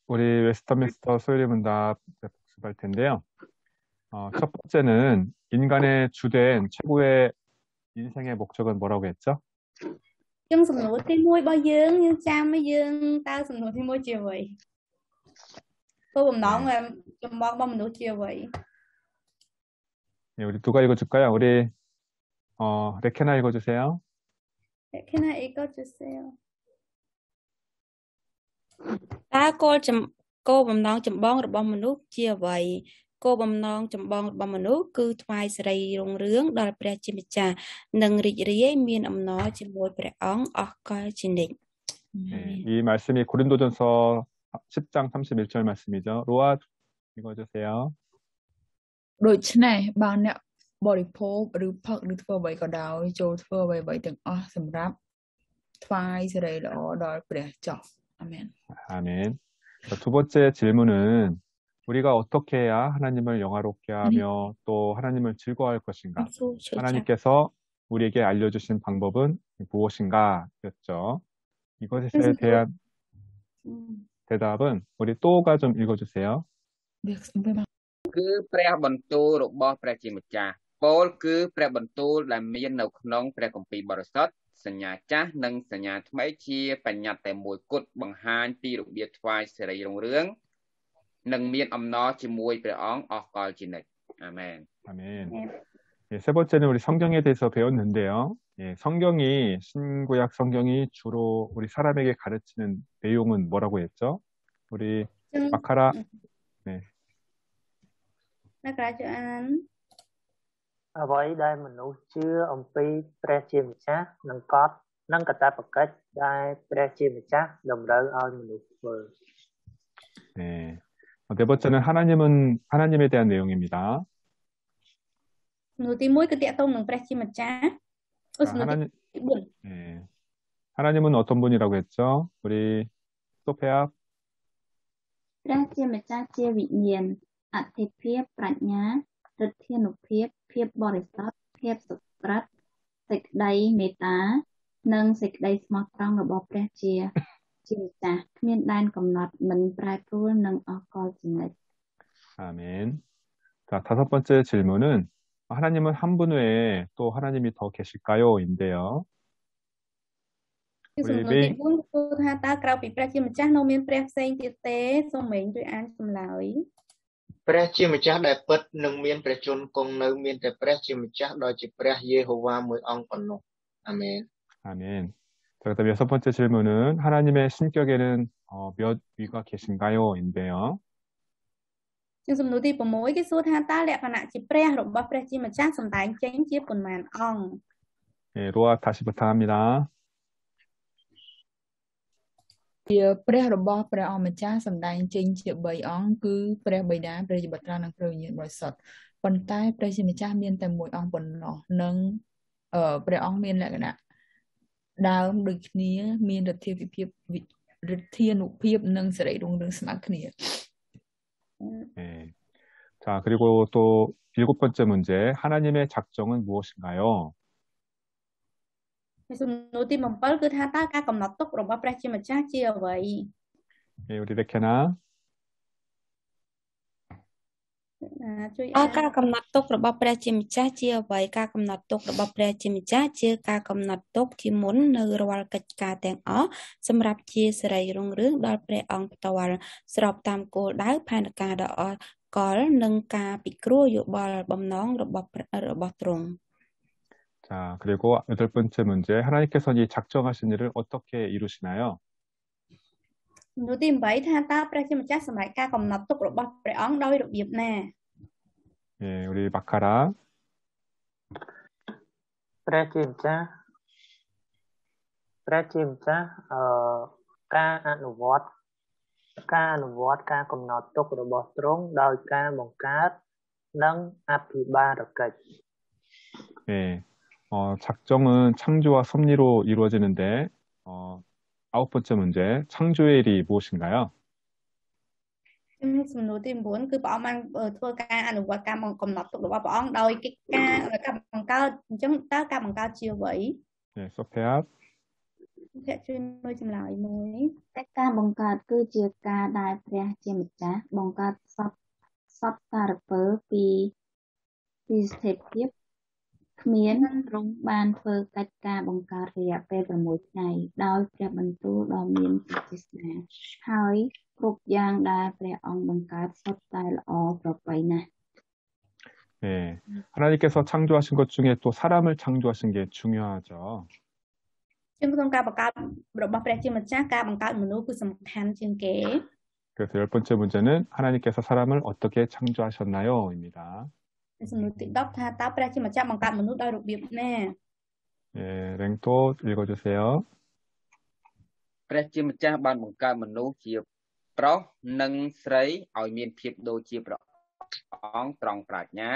우리 웨스터민스터 소요리 문답 복습할 텐데요. 첫 번째는 인간의 주된 최고의 인생의 목적은 뭐라고 했죠? Chân sầm nổi thì môi bao dương nhưng cha mới dương tao sầm nổi thì môi chiều vậy tôi bầm nón 네. là chùm bong bong mình nổi chiều vậy 네, 우리 누가 읽어줄까요? 우리 레케나 읽어주세요. để cái này có chữ sao តើគោលបំណងចម្បងរបស់មនុស្សជាអ្វីគោលបំណងចម្បងរបស់មនុស្សគឺថ្វាយសិរីរុងរឿងដល់ព្រះជាម្ចាស់និងរីករាយមានអំណរជាមួយព្រះអង្គអស់កលជានិច្ច 네, 이 말씀이 고린도전서 10장 31절 말씀이죠. 로아 읽어주세요. ដូច្នេះបើអ្នកបរិភោគឬផឹកឬធ្វើអ្វីក៏ដោយចូលធ្វើអ្វីៗទាំងអស់សម្រាប់ថ្វាយសិរីល្អដល់ព្រះចុះអាមែន 아멘. 두 번째 질문은 우리가 어떻게 해야 하나님을 영화롭게 하며 또 하나님을 즐거워할 것인가? 하나님께서 우리에게 알려주신 방법은 무엇인가? 였죠. 이것에 대한 대답은 우리 또가 좀 읽어주세요. គឺព្រះបន្ទូលរបស់ព្រះជាម្ចាស់ពោលគឺព្រះបន្ទូលដែលមាននៅក្នុងព្រះគម្ពីរបរិសុទ្ធសញ្ញាចាស់និងសញ្ញាថ្មីជាបញ្ញត្តិតែមួយគត់បង្ហាញពីរបៀបថ្វាយសិរីរុងរឿងនិងមានអំណរជាមួយព្រះអង្គអស់កលជានិច្ចអាមែន 아멘. 예, 세 번째는 우리 성경에 대해서 배웠는데요. 예, 신구약 성경이 주로 우리 사람에게 가르치는 내용은 뭐라고 했죠? 우리 마카라. 네. nó cả chữ an អ្វីដែលមនុស្សជឿអំពីព្រះជាម្ចាស់និងកាតព្វកិច្ចដែលព្រះជាម្ចាស់តម្រូវឲ្យមនុស្សធ្វើ 네. 네 번째는 하나님에 대한 내용입니다. nổi thì môi cứ tiện tông nângព្រះជាម្ចាស់ 하나님, 네. 하나님은 어떤 분이라고 했죠? 우리 소페아. ព្រះជាម្ចាស់ជាវិញ្ញាណអធិភាពប្រាជ្ញាឫទ្ធានុភាពភាពបរិសុទ្ធភាពសុក្រិតសេចក្តីមេត្តានិងសេចក្តីស្មោះត្រង់របស់ព្រះជាម្ចាស់គ្មានដែនកំណត់មិនប្រែប្រួលនិងអស់កលជានិច្ច 아멘. 자, 다섯 번째 질문은 하나님은 한 분 외에 또 하나님이 더 계실까요? 인데요. គឺសំណួរទី4គឺថាតើក្រៅពីព្រះជាម្ចាស់នៅមានព្រះផ្សេងទៀតទេសូមមេងជួយអានចម្លើយ ព្រះជាម្ចាស់ដែលពិតនឹងមានព្រះជន្មគង់នៅមានតែព្រះជាម្ចាស់ដ៏ជាព្រះយេហូវ៉ាមួយអង្គប៉ុណ្ណោះអាមែន 아멘. 자, 그다음 여섯 번째 질문은 하나님의 신격에는 몇 위가 계신가요? 인데요. ជាសំណួរទី6គេសួរថាតើលក្ខណៈជាព្រះរបស់ព្រះជាម្ចាស់សម្ដែងចេញជាប៉ុន្មានអង្គ 예, 로아 다시 부탁합니다. ជាព្រះរបស់ព្រះអង្គម្ចាស់សម្ដែងចេញជា3អង្គគឺព្រះបិតាព្រះបុត្រានិងព្រះវិញ្ញាណបរិសុទ្ធប៉ុន្តែព្រះជាម្ចាស់មានតែមួយអង្គប៉ុណ្ណោះនិងព្រះអង្គមានលក្ខណៈដើមដូចគ្នាមានឫទ្ធានុភាពនិងសិរីរុងរឿងស្មើគ្នា 네. 자, 그리고 또 일곱 번째 문제, 하나님의 작정은 무엇인가요? សំណួរទី7គឺថាតើការកំណត់ទុករបស់ព្រះជាម្ចាស់ជាអ្វី 네, 우리 레케나. ជួយ តើការកំណត់ទុករបស់ព្រះជាម្ចាស់ជាអ្វីការកំណត់ទុករបស់ព្រះជាម្ចាស់ជាការកំណត់ទុកជាមុននៅរាល់កិច្ចការទាំងអស់សម្រាប់ជាសិរីរុងរឿងដល់ព្រះអង្គផ្ទាល់ស្របតាមគោលដៅផែនការដ៏អស្ចារ្យនិងការពិគ្រោះយោបល់បំណងរបស់ទ្រង់ 자, 그리고 여덟 번째 문제, 하나님께서는 이 작정하신 일을 어떻게 이루시나요? សំណួរទី8ថាតើព្រះជាម្ចាស់សម្រេចការកំណត់ទុករបស់ព្រះអង្គដោយរបៀបណា 예, 우리 마카라. ព្រះជាម្ចាស់ការអនុវត្តការកំណត់ទុករបស់ទ្រង់ដោយការបង្កើតនិងអភិបាលកិច្ច 예, 작정은 창조와 섭리로 이루어지는데, 아홉 번째 문제, 창조의 일이 무엇인가요? សំណួរទី9គឺព្រះអង្គបានធ្វើការអនុវត្តការកំណត់ទុករបស់ព្រះអង្គដោយកិច្ចការបង្កើតអញ្ចឹងតើការបង្កើតជាអ្វី 네, 소페아. ភាគជួយមើលចម្លើយមួយ តែការបង្កើតគឺជាការដែលព្រះជាម្ចាស់បង្កើតសពសារពើពីស្ថិភាពគ្មានទ្រង់បានធ្វើកិច្ចការបង្កើតរយៈពេល6ថ្ងៃដោយព្រះបន្ទូលដ៏មានព្រះចេស្តាហើយគ្រប់យ៉ាងដែលព្រះអង្គបង្កើតសុទ្ធតែល្អប្រពៃណាស់ 네, 하나님께서 창조하신 것 중에 또 사람을 창조하신 게 중요하죠. ជាងក្នុងការបង្កើតរបស់ព្រះជាម្ចាស់ការបង្កើតមនុស្សគឺសំខាន់ជាងគេ 그래서 10번째 문제는 하나님께서 사람을 어떻게 창조하셨나요? 입니다. សំណួរទី10ថាតើព្រះជាម្ចាស់បង្កើតមនុស្សដោយរបៀបណា 예, 랭토 읽어주세요. ព្រះជាម្ចាស់បានបង្កើតមនុស្សជាប្រុសនិងស្រីឲ្យមានភាពដូចជាព្រះអង្គត្រង់ប្រាជ្ញា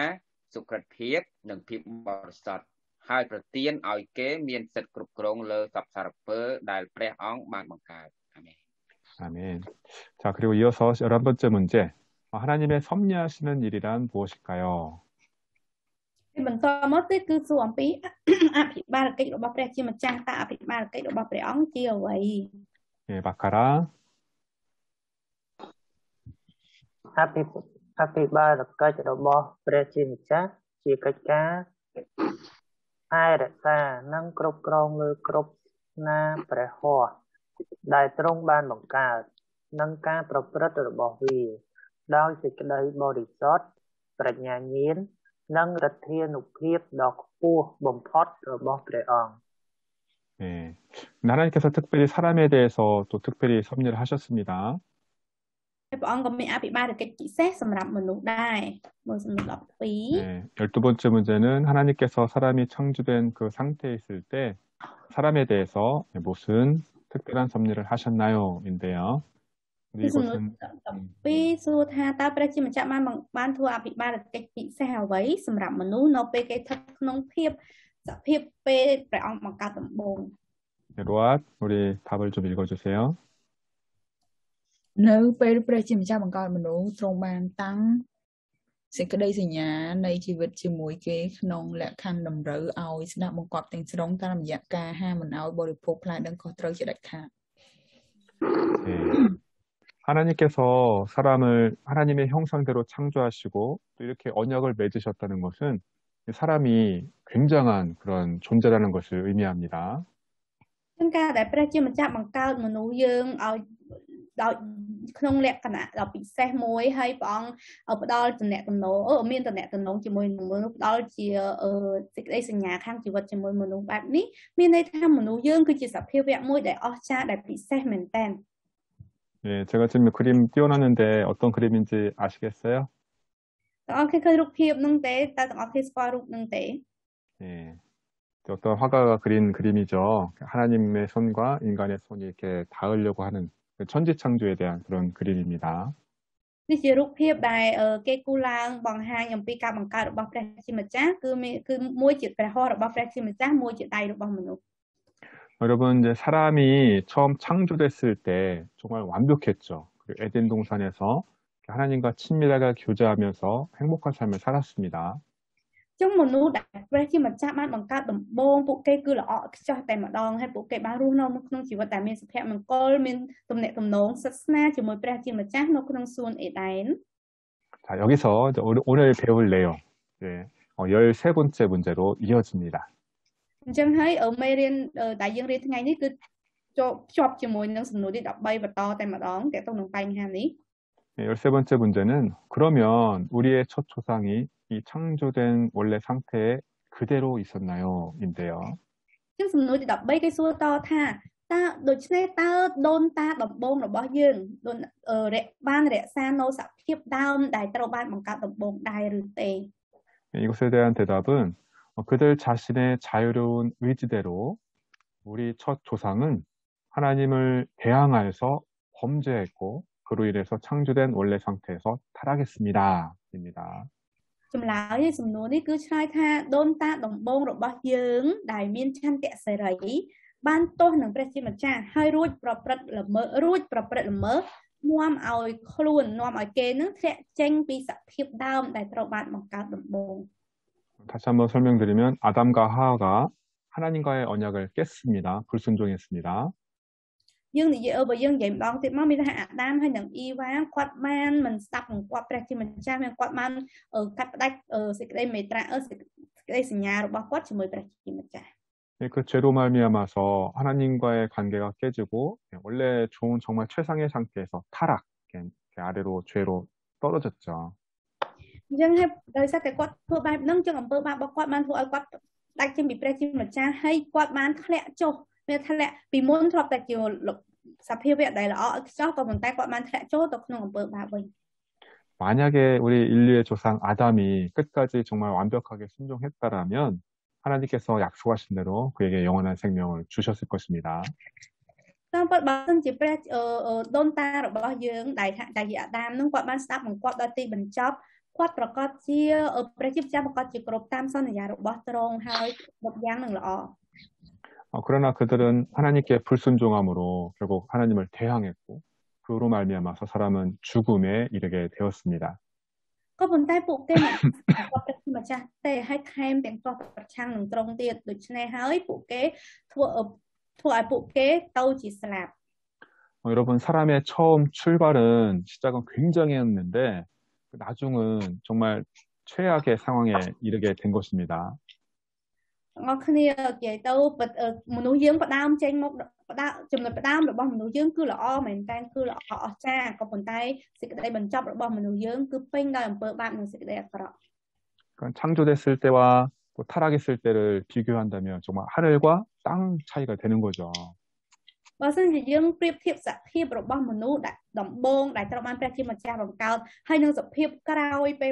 សុក្រិតភាពនិងភាពបរិសុទ្ធហើយប្រទានឲ្យគេមានសិទ្ធិគ្រប់គ្រងលើសពសារពើដែលព្រះអង្គបានបង្កើតអាមែន 아멘. 자, 그리고 이어서 11번째 문제. 하나님의 섭리하시는 일이란 무엇일까요? បន្តមកទៀតគឺសួរអំពីអភិបាលកិច្ចរបស់ព្រះជាម្ចាស់តើអភិបាលកិច្ចរបស់ព្រះអង្គជាអ្វី 예, 바카라. អភិបាលកិច្ចរបស់ព្រះជាម្ចាស់ជាកិច្ចការថែរក្សានិងគ្រប់គ្រងលើគ្រប់ស្នាព្រះហស្ថដែលទ្រង់បានបង្កើតនិងការប្រព្រឹត្តរបស់វាដោយសេចក្តីបរិសុទ្ធប្រាជ្ញាញាណនិងឫទ្ធានុភាពដ៏ខ្ពស់បំផុតរបស់ព្រះអង្គ 예, 하나님께서 특별히 사람에 대해서 또 특별히 섭리를 하셨습니다. ព្រះអង្គក៏មានអភិបាលកិច្ចពិសេសសម្រាប់មនុស្សដែរមើលសំណួរ12 네, 12번째 문제는 하나님께서 사람이 창조된 그 상태에 있을 때 사람에 대해서 무슨 특별한 섭리를 하셨나요? 인데요. ពីសំណួរ12សួរថាតើព្រះជាម្ចាស់បានធ្វើអភិបាលកិច្ចពិសេសអ្វីសម្រាប់មនុស្សនៅពេលគេស្ថិតក្នុងសភាពពេលព្រះអង្គបង្កើតដំបូង 네, 로앗, 우리 답을 좀 읽어주세요. នៅពេលព្រះជាម្ចាស់បង្កើតមនុស្សទ្រង់បានតាំងសេចក្តីសញ្ញានៃជីវិតជាមួយគេក្នុងលក្ខខណ្ឌតម្រូវឲ្យស្ដាប់បង្គាប់ទាំងស្រុងតាមរយៈការហាមមិនឲ្យបរិភោគផ្លែដឹងខុសត្រូវជាដាច់ខាត 네. 하나님께서 사람을 하나님의 형상대로 창조하시고 또 이렇게 언약을 맺으셨다는 것은 사람이 굉장한 그런 존재라는 것을 의미합니다. ជាងការដែលព្រះជាម្ចាស់បង្កើតមនុស្សយើងឲ្យដោយក្នុងលក្ខណៈដ៏ពិសេសមួយហើយព្រះអង្គផ្ដល់តំណែងមានតំណែងជាមួយនឹងមនុស្សផ្ដល់ជាសេចក្តីសញ្ញាខាងជីវិតជាមួយមនុស្សបែបនេះមានន័យថាមនុស្សយើងគឺជាសភាវៈមួយដែលអស្ចារ្យដែលពិសេសមែនតើ 예, 제가 지금 그림 띄워놨는데 어떤 그림인지 아시겠어요? ទាំងអស់គ្នាឃើញរូបភាពហ្នឹងទេតើទាំងអស់គ្នាស្គាល់រូបហ្នឹងទេ 예, 어떤 화가가 그린 그림이죠. 하나님의 손과 인간의 손이 이렇게 닿으려고 하는 천지창조에 대한 그런 그림입니다. នេះជារូបភាពដែលគេគូឡើងបង្ហាញអំពីការបង្កើតរបស់ព្រះជាម្ចាស់គឺមួយជាព្រះហស្ថរបស់ព្រះជាម្ចាស់មួយជាដៃរបស់មនុស្ស 여러분 이제 사람이 처음 창조됐을 때 정말 완벽했죠. 그리고 에덴 동산에서 하나님과 친밀하게 교제하면서 행복한 삶을 살았습니다. ចឹងមនុស្សដែលព្រះជាម្ចាស់បានបង្កើតដំបូងពួកគេគឺល្អឥតខ្ចោះតែម្ដងហើយពួកគេបានរស់នៅក្នុងជីវិតដែលមានសុភមង្គលមានទំនាក់ទំនងសាសនាជាមួយព្រះជាម្ចាស់នៅក្នុងសួនអេដែន 자, 여기서 이제 오늘 배울 내용 13번째 문제로 이어집니다. អញ្ចឹងហើយមេរៀនដែលយើងរៀនថ្ងៃនេះគឺភ្ជាប់ជាមួយនឹងសំណួរទី13បន្តតែម្ដងទាក់ទងនឹងបញ្ហានេះ 네, 13번째 문제는 그러면 우리의 첫 조상이 이 창조된 원래 상태에 그대로 있었나요? 인데요. ចឹងសំណួរទី13គេសួរតថាតើដូច្នេះតើដូនតាដំបូងរបស់យើងបានរក្សានៅសភាពដើមដែលត្រូវបានបង្កើតដំបូងដែរឬទេ 네, 이것에 대한 대답은 그들 자신의 자유로운 의지대로 우리 첫 조상은 하나님을 대항하여서 범죄했고 그로 인해서 창조된 원래 상태에서 타락했습니다. 입니다. ចម្លើយសំណួរនេះគឺឆ្លើយថាដូនតាដំបូងរបស់យើងដែលមានឆន្ទៈសេរីបានទោសនឹងព្រះជាម្ចាស់ហើយរួចប្រព្រឹត្តល្មើសនាំឲ្យខ្លួននាំឲ្យគេនឹងធ្លាក់ចេញពីសភាពដើមដែលត្រូវបានបង្កើតដំបូង 다시 한번 설명드리면 아담과 하와가 하나님과의 언약을 깼습니다. 불순종했습니다. dương thì dễ bởi dương vậy đón thì mà mình Adam hay những y ván quạt man mình sắp một quạt ra thì mình cha mình quạt man ở cắt đách ở sẽ đây mấy tra ở sẽ đây sinh nhà rồi bao quát chỉ mới ra thì mình cha. 그 죄로 말미암아서 하나님과의 관계가 깨지고 원래 좋은 정말 최상의 상태에서 타락, 아래로 죄로 떨어졌죠. Dương hay đời sao cái quạt thua bài nâng chân ở ba quạt man thua quạt đách trên bị ra thì mình cha hay quạt man thẹn cho nên thẹn bị muốn thọp tại chiều sắp hiểu việc đấy là cho còn mình tay quạt man thẹn cho tôi không ở ba bình. 만약에 우리 인류의 조상 아담이 끝까지 정말 완벽하게 순종했다라면 하나님께서 약속하신 대로 그에게 영원한 생명을 주셨을 것입니다. Trong quạt bán chỉ pre đôn ta rồi bao dương đại diện Adam nâng quạt bán sắp một quạt đôi ti bình chóp quạt rồi có chia ở pre chip cha một quạt chỉ cột tam son nhà rồi bao tròn hai một dáng đừng lọ. 그러나 그들은 하나님께 불순종함으로 결국 하나님을 대항했고 그로 말미암아서 사람은 죽음에 이르게 되었습니다. Có vấn tay phụ kê mà cha tê hay thêm tiền to trang nâng trong tiền được này hơi phụ kế thua ai phụ kế tâu chỉ slap. 여러분 사람의 처음 출발은 시작은 굉장했는데 나중은 정말 최악의 상황에 이르게 된 것입니다. Khi vậy tâuមនុស្សយើងផ្ដើមចេញមកចំណុចផ្ដើមរបស់មនុស្សយើងគឺល្អមែនតើគឺល្អអស្ចារ្យក៏ប៉ុន្តែសេចក្តីបញ្ចប់របស់មនុស្សយើងគឺពេញដោយអំពើបាបនិងសេចក្តីអាក្រក់ 창조됐을 때와 또 타락했을 때를 비교한다면 정말 하늘과 땅 차이가 되는 거죠. បើសិនជាយើងប្រៀបធៀបសភាពរបស់មនុស្សដែលដំបូងដែលត្រូវបានព្រះជាម្ចាស់បង្កើតហើយនឹងសភាពក្រោយពេល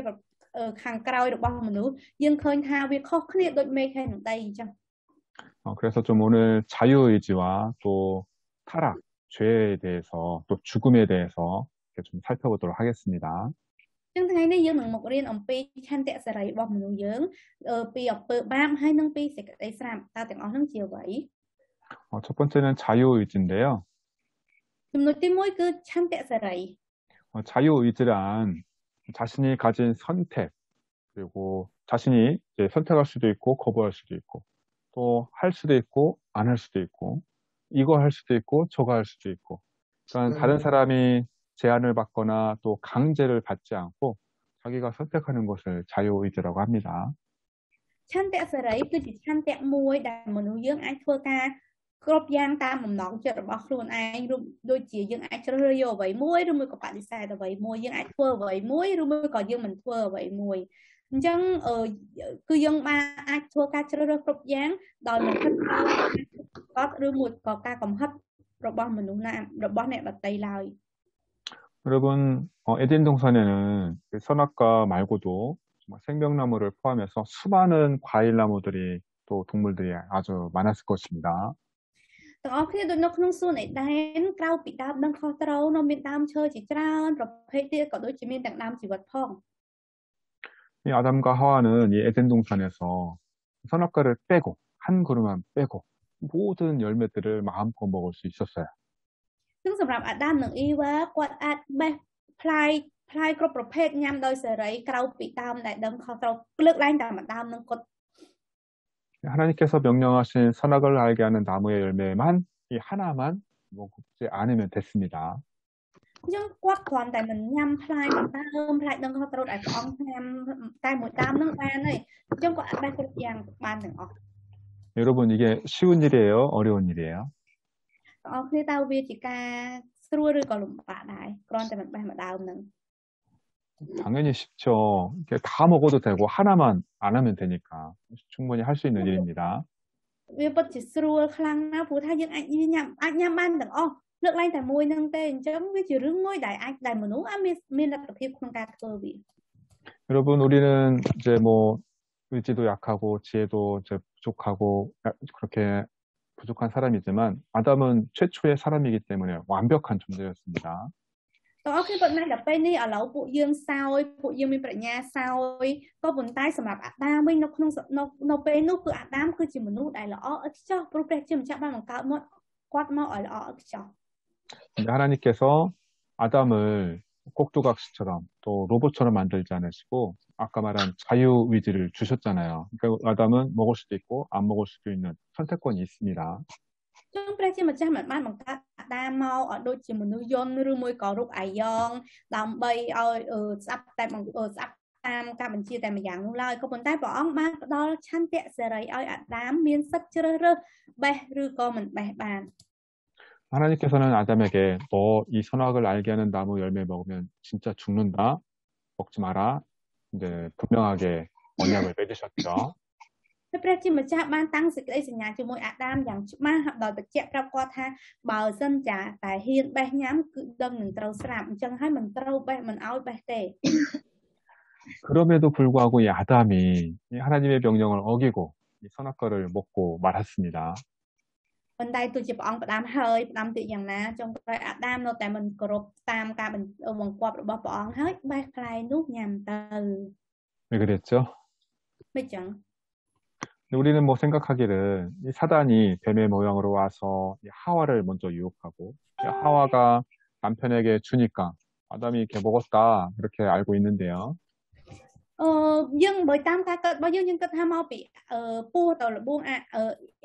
ខាងក្រោយរបស់មនុស្សយើងឃើញថាវាខុសគ្នាដូចមេឃហើយនឹងដីអញ្ចឹង 그래서 좀 오늘 자유의지와 또 타락, 죄에 대해서 또 죽음에 대해서 좀 살펴보도록 하겠습니다. ចឹងថ្ងៃនេះយើងនឹងមករៀនអំពីឆន្ទៈសេរីរបស់មនុស្សយើងពីអំពើបាបហើយនឹងពីសេចក្តីស្រាប់តើទាំងអស់នោះជាអ្វី 첫 번째는 자유의지인데요. ចំណុចទី1គឺឆន្ទៈសេរី 자유의지란 자신이 가진 선택 그리고 자신이 이제 선택할 수도 있고 거부할 수도 있고 또 할 수도 있고 안 할 수도 있고 이거 할 수도 있고 저거 할 수도 있고 그러니까 다른 사람이 제한을 받거나 또 강제를 받지 않고 자기가 선택하는 것을 자유의지라고 합니다. ឆន្ទៈសេរីគឺជាឆន្ទៈមួយដែលមនុស្សយើងអាចធ្វើការគ្រប់យ៉ាងតាមបំណងចិត្តរបស់ខ្លួនឯងដូចជាយើងអាចជ្រើសរើសយកអ្វីមួយឬមួយក៏បដិសេធអ្វីមួយយើងអាចធ្វើអ្វីមួយឬមួយក៏យើងមិនធ្វើអ្វីមួយអញ្ចឹងគឺយើងបានអាចធ្វើការជ្រើសរើសគ្រប់យ៉ាងដោយមិនគិតថាឬមួយក៏ការកំហិតរបស់មនុស្សណារបស់អ្នកដទៃឡើយ 여러분 에덴 동산에는 선악과 말고도 정말 생명나무를 포함해서 수많은 과일나무들이 또 동물들이 아주 많았을 것입니다. ទាំងអស់គ្នាដូចនៅក្នុងសួនអេដែនក្រៅពីដើមដឹងខុសត្រូវនៅមានដើមឈើជាច្រើនប្រភេទទៀតក៏ដូចជាមានទាំងដើមជីវិតផង 이 아담과 하와는 이 에덴 동산에서 선악과를 빼고 한 그루만 빼고 모든 열매들을 마음껏 먹을 수 있었어요. ซึ่งសម្រាប់អាដាមនិងអ៊ីវ៉ាគាត់អាចបេះផ្លែគ្រប់ប្រភេទញ៉ាំដោយសេរីក្រៅពីដើមដែលដឹងខុសត្រូវលើកឡើងតែម្ដងនឹងគាត់ 하나님께서 명령하신 선악을 알게 하는 나무의 열매만 이 하나만 먹지 않으면 됐습니다. អញ្ចឹងគាត់គ្រាន់តែមិនញ៉ាំផ្លែម្ដើមផ្លែដឹងខុសត្រូវដែលព្រះអង្គញ៉ាំតែមួយដើមនឹងបានទេអញ្ចឹងគាត់អាចបេះគ្រប់យ៉ាងបានទាំងអស់ 여러분 이게 쉬운 일이에요? 어려운 일이에요? ទាំងអស់គ្នាតើវាជាការស្រួលឬក៏លំបាកដែរគ្រាន់តែមិនបេះម្ដើមនឹង 당연히 쉽죠. 이렇게 다 먹어도 되고 하나만 안 하면 되니까 충분히 할 수 있는 일입니다. វាពិតជាស្រួលខ្លាំងណាស់ព្រោះថាយើងអាចញ៉ាំបានទាំងអស់លើកឡើងតែមួយនឹងទេអញ្ចឹងវាជារឿងមួយដែលអាចដែលមនុស្សអាចមានលទ្ធភាពក្នុងការធ្វើវា 여러분 우리는 이제 뭐 의지도 약하고 지혜도 이제 부족하고 그렇게 부족한 사람이지만 아담은 최초의 사람이기 때문에 완벽한 존재였습니다. ទាំងអស់គ្នាប៉ុន្តែដល់ពេលនេះឥឡូវពួកយើងសោយពួកយើងមានប្រាជ្ញាសោយក៏ប៉ុន្តែសម្រាប់អាដាមវិញនៅក្នុងនៅពេលនោះគឺអាដាមគឺជាមនុស្សដែលល្អឥតខ្ចោះព្រោះព្រះជាម្ចាស់បានបង្កើតមកគាត់មកឲ្យល្អឥតខ្ចោះ 하나님께서 아담을 꼭두각시처럼 또 로봇처럼 만들지 않으시고 아까 말한 자유의지를 주셨잖아요. 그러니까 아담은 먹을 수도 있고 안 먹을 수도 있는 선택권이 있습니다. ចឹងព្រះជាម្ចាស់មិនបានបង្កើតអាដាមមកឲ្យដូចជាមនុស្សយន្តឬមួយក៏រូបអាយ៉ងដើម្បីឲ្យស្ដាប់តែស្ដាប់តាមការបញ្ជាតែម្យ៉ាងនោះឡើយក៏ប៉ុន្តែព្រះអង្គបានផ្ដល់ឆន្ទៈសេរីឲ្យអាដាមមានសិទ្ធិជ្រើសរើសបេះឬក៏មិនបេះបាន 하나님께서는 아담에게 너 이 선악을 알게 하는 나무 열매 먹으면 진짜 죽는다. 먹지 마라. 이제 분명하게 언약을 맺으셨죠. ព្រះជាម្ចាស់បានតាំងសេចក្តីសញ្ញាជាមួយអាដាមយ៉ាងច្បាស់ដោយបញ្ជាក់ប្រាប់គាត់ថាបើសិនចាតែហ៊ានបេះញ៉ាំគឺដឹងនឹងត្រូវស្លាប់អញ្ចឹងហើយមិនត្រូវបេះមិនឲ្យបេះទេ 그럼에도 불구하고 이 아담이 이 하나님의 명령을 어기고 이 선악과를 먹고 말았습니다. ប៉ុន្តែទោះជាព្រះអង្គផ្ដាំហើយផ្ដាំទៀតយ៉ាងណាចុងក្រោយអាដាមនៅតែមិនគោរពតាមការបង្គាប់របស់ព្រះអង្គហើយបេះផ្លែនោះញ៉ាំទៅ 왜 그랬죠? មិនចឹង 근데 우리는 뭐 생각하기를 이 사단이 뱀의 모양으로 와서 이 하와를 먼저 유혹하고 이 하와가 남편에게 주니까 아담이 이렇게 먹었다 이렇게 알고 있는데요. យើងបើតាមការគិតរបស់យើងគិតថាមកពីពស់ទៅលបួង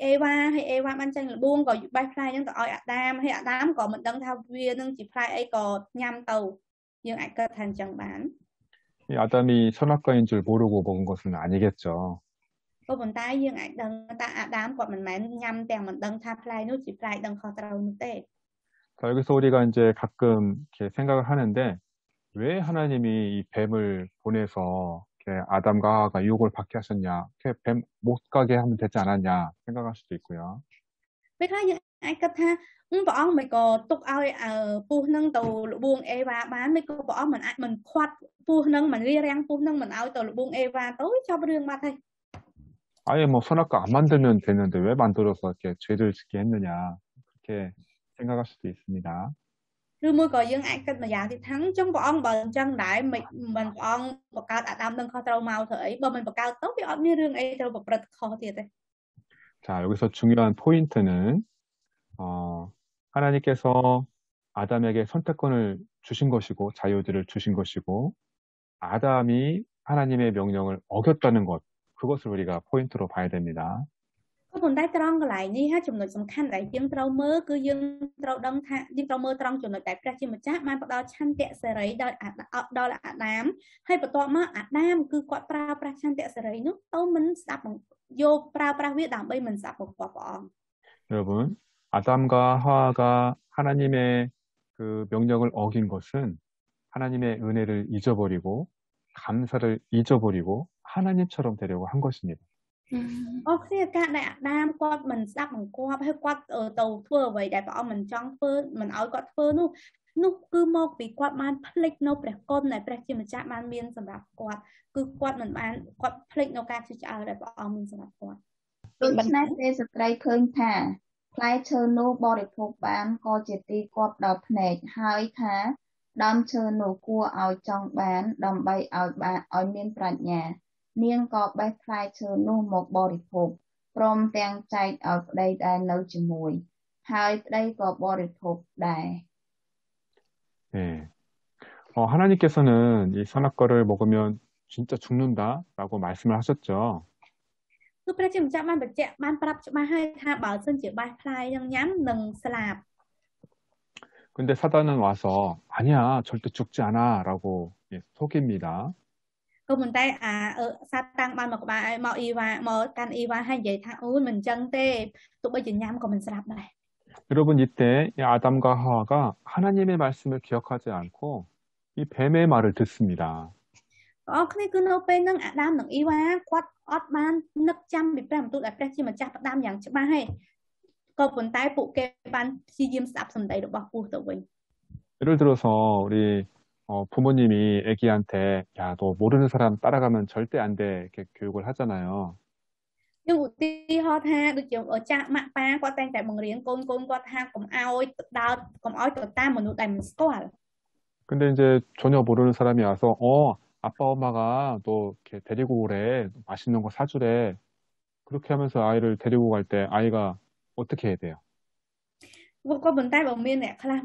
អេវ៉ាហើយអេវ៉ាបានចាញ់លបួងក៏បេះផ្លែហ្នឹងទៅឲ្យអាដាមហើយអាដាមក៏មិនដឹងថាវានឹងជាផ្លែអីក៏ញ៉ាំទៅយើងអាចគិតថាអញ្ចឹងបាន 이 아담이 선악과인 줄 모르고 먹은 것은 아니겠죠. ក៏ប៉ុន្តែយើងអាចដឹងថាអាដាមគាត់មិនមែនញ៉ាំទាំងមិនដឹងថាផ្លែនោះជាផ្លែដឹងខុសត្រូវនោះទេ 자, 여기서 우리가 이제 가끔 이렇게 생각을 하는데 왜 하나님이 이 뱀을 보내서 이렇게 아담과 하와가 유혹을 받게 하셨냐? 이렇게 뱀 못 가게 하면 되지 않았냐? 생각할 수도 있고요. ពេលខ្លះយើងអាចគិតថាព្រះអង្គមិនក៏ទុកឲ្យពស់នឹងទៅលបួងអេវ៉ាបានមិនក៏ព្រះអង្គមិនអាចមិនខាត់ពស់នឹងមិនរារាំងពស់នឹងមិនឲ្យទៅលបួងអេវ៉ាទៅចប់រឿងបាត់ហើយ 아예 뭐 선악과 안 만들면 되는데 왜 만들어서 이렇게 죄를 짓게 했느냐? 그렇게 생각할 수도 있습니다. ឬមួយក៏យើងអាចគិតម្យ៉ាងទៀតថាចឹងព្រះអង្គបើអញ្ចឹងដែរមិនព្រះអង្គបង្កើតអាដាមនឹងខុសត្រូវមកធ្វើអីបើមិនបង្កើតទៅវាអត់មានរឿងអីត្រូវប្រព្រឹត្តខុសទៀតទេ 자, 여기서 중요한 포인트는 하나님께서 아담에게 선택권을 주신 것이고 자유의지를 주신 것이고 아담이 하나님의 명령을 어겼다는 것 그것을 우리가 포인트로 봐야 됩니다. ក៏ប៉ុន្តែត្រង់កន្លែងនេះហើយចំណុចសំខាន់ដែលយើងត្រូវមើលគឺយើងត្រូវដឹងថាយើងត្រូវមើលត្រង់ចំណុចដែលព្រះជាម្ចាស់បានផ្ដល់ឆន្ទៈសេរីដល់អាដាមហើយបន្ទាប់មកអាដាមគឺគាត់ប្រើប្រាស់ឆន្ទៈសេរីនោះទៅមិនស្ដាប់យកប្រើប្រាស់វាដើម្បីមិនស្ដាប់បង្គាប់ព្រះអង្គ 여러분, 아담과 하와가 하나님의 그 명령을 어긴 것은 하나님의 은혜를 잊어버리고 감사를 잊어버리고 하나님처럼 되려고 한 것입니다. អស់គ្នាការដែលអាដាមគាត់មិនស្ដាប់បង្គាប់ហើយគាត់ទៅធ្វើអ្វីដែលព្រះអង្គមិនចង់ធ្វើមិនឲ្យគាត់ធ្វើនោះគឺមកពីគាត់បានភ្លេចនៅព្រះគុណដែលព្រះជាម្ចាស់បានមានសម្រាប់គាត់គឺគាត់មិនបានគាត់ភ្លេចនៅការជឿឆ្អើរដែលព្រះអង្គមានសម្រាប់គាត់ ដូច្នេះទេស្ត្រីឃើញថាផ្លែឈើនោះបរិភោគបានក៏ជាទីគាប់ដល់ភ្នែកហើយថាដើមឈើនោះគួរឲ្យចង់បានដើម្បីឲ្យមានប្រាជ្ញា នាងក៏បេះផ្លែឈើនោះមកបរិភោគព្រមទាំងចែកឲ្យប្តីដែលនៅជាមួយហើយប្តីក៏បរិភោគដែរ 네. 하나님께서는 이 선악과를 먹으면 진짜 죽는다라고 말씀을 하셨죠. គឺព្រះជាម្ចាស់បានបញ្ជាក់បានប្រាប់ច្បាស់ហើយថាបើសិនជាបេះផ្លែនឹងញ៉ាំនឹងស្លាប់ 근데 사단은 와서 아니야 절대 죽지 않아라고 속입니다. ក៏ប៉ុន្តែសាតាំងបានមកក្បែរមកអ៊ីវ៉ាមកកាន់អ៊ីវ៉ាហើយនិយាយថាអូយមិនអញ្ចឹងទេទោះបីជាញ៉ាំក៏មិនស្លាប់ដែរ 여러분 이때 이 아담과 하와가 하나님의 말씀을 기억하지 않고 이 뱀의 말을 듣습니다. បងប្អូនគ្នាគឺនៅពេលហ្នឹងអាដាមនិងអ៊ីវ៉ាគាត់អត់បាននឹកចាំពីព្រះបន្ទូលដែលព្រះជាម្ចាស់ផ្ដាំយ៉ាងច្បាស់ហើយក៏ប៉ុន្តែពួកគេបានព្យាយាមស្ដាប់សម្ដីរបស់ពស់ទៅវិញ 예를 들어서 우리 부모님이 애기한테 야, 너 모르는 사람 따라가면 절대 안 돼 이렇게 교육을 하잖아요. យើងឧទាហរណ៍ថាដូចជាចាស់ម៉ាក់ប៉ាគាត់តែងតែបង្រៀនកូនគាត់ថាកុំឲ្យដើរកុំឲ្យទៅតាមមនុស្សដែលមិនស្គាល់ 근데 이제 전혀 모르는 사람이 와서 아빠 엄마가 너 이렇게 데리고 오래 맛있는 거 사주래 그렇게 하면서 아이를 데리고 갈 때 아이가 어떻게 해야 돼요? có vấn đề bảo miên nè khá là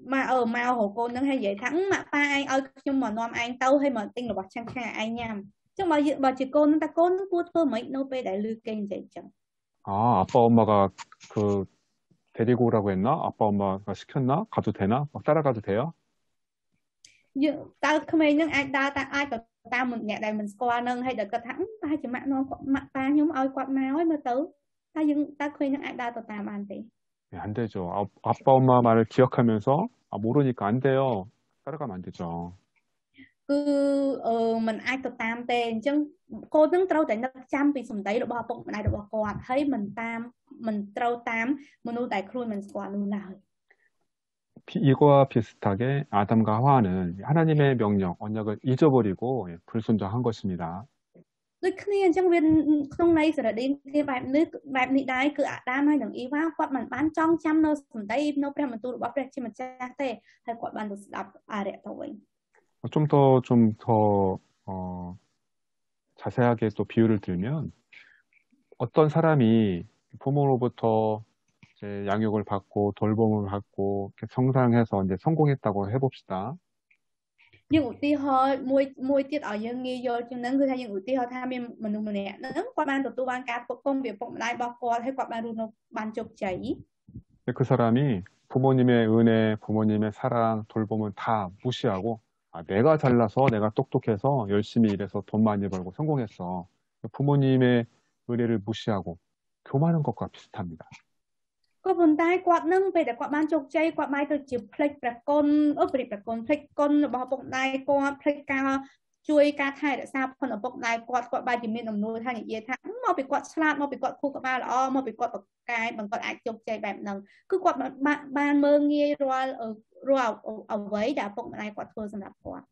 mà mà hồ cô nâng hay vậy thắng mà ba anh ơi nhưng mà nom anh tâu hay mà tinh là bọc chăng chăng anh nha chứ mà chỉ cô nó ta cô nó cút thôi mấy nô bê đại lưu kênh vậy chẳng 아, 아빠 엄마가 그 데리고 오라고 했나? 아빠 엄마가 시켰나? 가도 되나? 막 따라가도 돼요? tao không ai nâng ai ta ai tao mình nhẹ đại mình qua nâng hay được cái thắng ta chỉ mạng nó mặt ta nhóm ơi quạt máu ấy mà tớ ta khuyên nâng ai ta tao ăn thì 네, 안 되죠. 아빠 엄마 말을 기억하면서 모르니까 안 돼요. 따라가면 안 되죠. mình ai tao tam tên chứ cô đứng trâu tại nó chăm vì sùng tấy được bao bụng này được bao quạt thấy mình trâu tam mình nuôi tại khui mình quạt nuôi nào 이거와 비슷하게 아담과 하와는 하나님의 명령, 언약을 잊어버리고 불순종한 것입니다.ដូចគ្នាអញ្ចឹងវាក្នុងន័យសារឌីគេបែបនេះដែរគឺអាដាមហើយនឹងអ៊ីវ៉ាគាត់មិនបានចងចាំនៅសម្ដីនៅព្រះបន្ទូលរបស់ព្រះជាម្ចាស់ទេហើយគាត់បានទៅស្ដាប់អារៈទៅវិញ 좀 더 자세하게 또 비유를 들면 어떤 사람이 부모로부터 이제 양육을 받고 돌봄을 받고 이렇게 성장해서 이제 성공했다고 해봅시다. យើងឧទាហរណ៍មួយទៀតឲ្យយើងងាយយល់ជាងហ្នឹងគឺថាយើងឧទាហរណ៍ថាមានមនុស្សម្នាក់ហ្នឹងគាត់បានទទួលបានការផ្គត់ផ្គង់ពីឪពុកម្ដាយរបស់គាត់ហើយគាត់បានរស់នៅបានជោគជ័យ 그 사람이 부모님의 은혜, 부모님의 사랑, 돌봄은 다 무시하고 내가 잘나서 내가 똑똑해서 열심히 일해서 돈 많이 벌고 성공했어. 부모님의 은혜를 무시하고 교만한 것과 비슷합니다. ក៏ប៉ុន្តែគាត់នឹងពេលដែលគាត់បានជោគជ័យគាត់បានទៅជាផ្លេចប្រគុណផ្លេចគុណរបស់ឪពុកម្ដាយគាត់ផ្លេចការជួយការថែរក្សាផុនឪពុកម្ដាយគាត់បានជាមានអំណួរថានិយាយថាមកពីគាត់ឆ្លាតមកពីគាត់ខួរក្បាលល្អមកពីគាត់បកកាយបង្គាត់អាចជោគជ័យបែបហ្នឹងគឺគាត់បានមើងងាយរាល់អ្វីដែលឪពុកម្ដាយគាត់ធ្វើសម្រាប់គាត់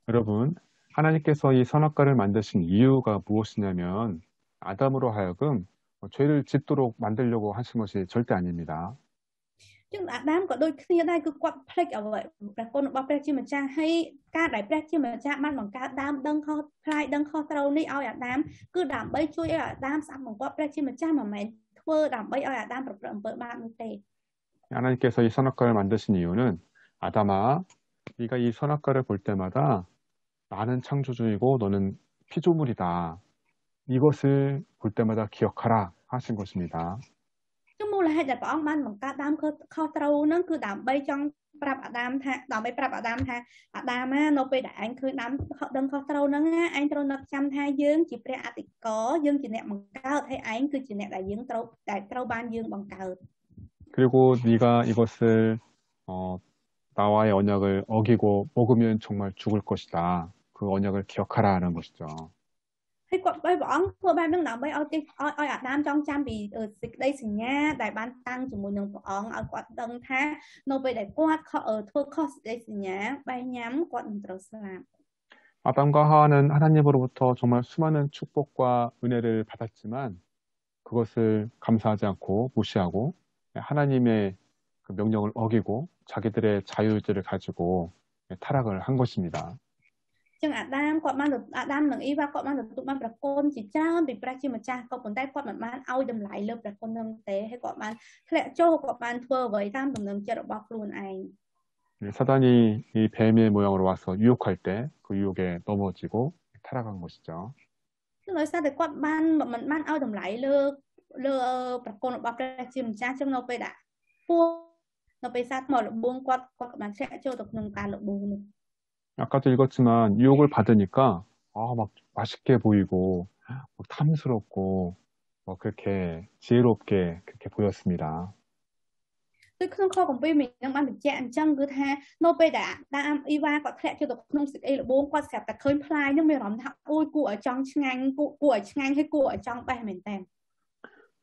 여러분, 하나님께서 이 선악과를 만드신 이유가 무엇이냐면 아담으로 하여금 죄를 짓도록 만들려고 하신 것이 절대 아닙니다. ចឹងអាដាមក៏ដូចគ្នាដែរគឺគាត់ផ្លេចអ្វីព្រះគុណរបស់ព្រះជាម្ចាស់ហើយការដែលព្រះជាម្ចាស់បានបង្កើតដើមដឹងខុសផ្លាយដឹងខុសត្រូវនេះឲ្យអាដាមគឺដើម្បីជួយឲ្យអាដាមស្ដាប់បង្គាប់ព្រះជាម្ចាស់មិនមែនធ្វើដើម្បីឲ្យអាដាមប្រព្រឹត្តអំពើបាបនោះទេ 하나님께서 이 선악과를 만드신 이유는 아담아, 네가 이 선악과를 볼 때마다 나는 창조주이고 너는 피조물이다. 이것을 볼 때마다 기억하라 하신 것입니다. គឺមូលហេតុដែលព្រះអង្គបានបង្កើតដើមខុសត្រូវហ្នឹងគឺដើម្បីចង់ប្រាប់អាដាមថាអាដាមនៅពេលដែលឯងឃើញដើមដឹងខុសត្រូវហ្នឹងឯងត្រូវនឹកចាំថាយើងជាព្រះអតិកោយើងជាអ្នកបង្កើតហើយឯងគឺជាអ្នកដែលយើងត្រូវបានយើងបង្កើត 그리고 네가 이것을 나와의 언약을 어기고 먹으면 정말 죽을 것이다. 그 언약을 기억하라는 것이죠. ហើយគាត់ព្រះអង្គធ្វើបែបហ្នឹងដើម្បីឲ្យអាដាមចងចាំពីសេចក្តីសញ្ញាដែលបានតាំងជាមួយនឹងព្រះអង្គឲ្យគាត់ដឹងថានៅពេលដែលគាត់ធ្វើខុសសេចក្តីសញ្ញាបែរញ៉ាំគាត់នឹងត្រូវស្លាប់ 아담과 하와는 하나님으로부터 정말 수많은 축복과 은혜를 받았지만 그것을 감사하지 않고 무시하고 하나님의 그 명령을 어기고 자기들의 자유의지를 가지고 타락을 한 것입니다. ចឹងអាដាមនិងអ៊ីវ៉ាគាត់បានទទួលបានប្រគុណជាច្រើនពីព្រះជាម្ចាស់ក៏ប៉ុន្តែគាត់មិនបានឲ្យតម្លៃលើប្រគុណនឹងទេហើយគាត់បានធ្លាក់ចុះគាត់បានធ្វើអ្វីតាមទំនឹងចិត្តរបស់ខ្លួនឯង 사단이 이 뱀의 모양으로 와서 유혹할 때 그 유혹에 넘어지고 타락한 것이죠. គឺដោយសារតែគាត់បានមិនបានឲ្យតម្លៃលើប្រគុណរបស់ព្រះជាម្ចាស់ចឹងនៅពេលដែលនៅពេលសាថ្មលបួងគាត់បានធ្លាក់ចូលទៅក្នុងការលបួងនោះ 아까도 읽었지만 유혹을 받으니까 막 맛있게 보이고 막 탐스럽고 그렇게 지혜롭게 그렇게 보였습니다. ដូចក្នុងខគម្ពីរmìnhនឹងបានបញ្ជាក់អញ្ចឹងគឺថានៅពេលដែលអាដាមអ៊ីវ៉ាគាត់ធ្លាក់ចូលទៅក្នុងសេចក្តីលបួងគាត់ស្រាប់តែឃើញផ្លាយនឹងមានអារម្មណ៍ថាអូយគួរឲ្យចង់ឆ្ងាញ់គួរឲ្យឆ្ងាញ់ហើយគួរឲ្យចង់បេះមែនតើ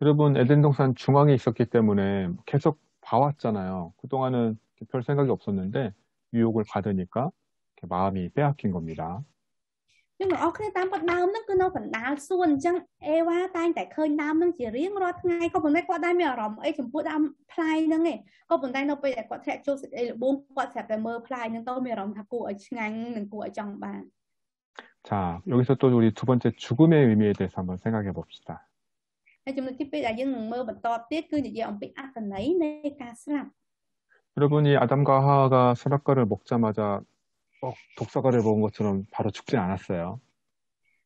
여러분 에덴 동산 중앙에 있었기 때문에 계속 봐왔잖아요. 그동안은 별 생각이 없었는데 유혹을 받으니까 마음이 빼앗긴 겁니다. nhưng màអូគ្នាតាមគាត់ដើមហ្នឹងគឺនៅបណ្ដាលសួនអញ្ចឹងអេវ៉ាតែងតែឃើញដើមហ្នឹងជារៀងរាល់ថ្ងៃក៏ប៉ុន្តែគាត់ដែរមានអារម្មណ៍អីចំពោះដើមផ្លែហ្នឹងឯងក៏ប៉ុន្តែនៅពេលដែលគាត់ធ្លាក់ចូលសេចក្តីលបួងគាត់ស្រាប់តែមើលផ្លែហ្នឹងទៅមានអារម្មណ៍ថាគួរឲ្យឆ្ងាញ់និងគួរឲ្យចង់បាន 자, 여기서 또 우리 두 번째 죽음의 의미에 대해서 한번 생각해 봅시다. ហើយចំណុចទី2ដែលយើងនឹងមើលបន្តទៀតគឺនិយាយអំពីអត្ថន័យនៃការស្លាប់ 여러분이 아담과 하와가 선악과를 먹자마자 독사과를 먹은 것처럼 바로 죽지 않았어요.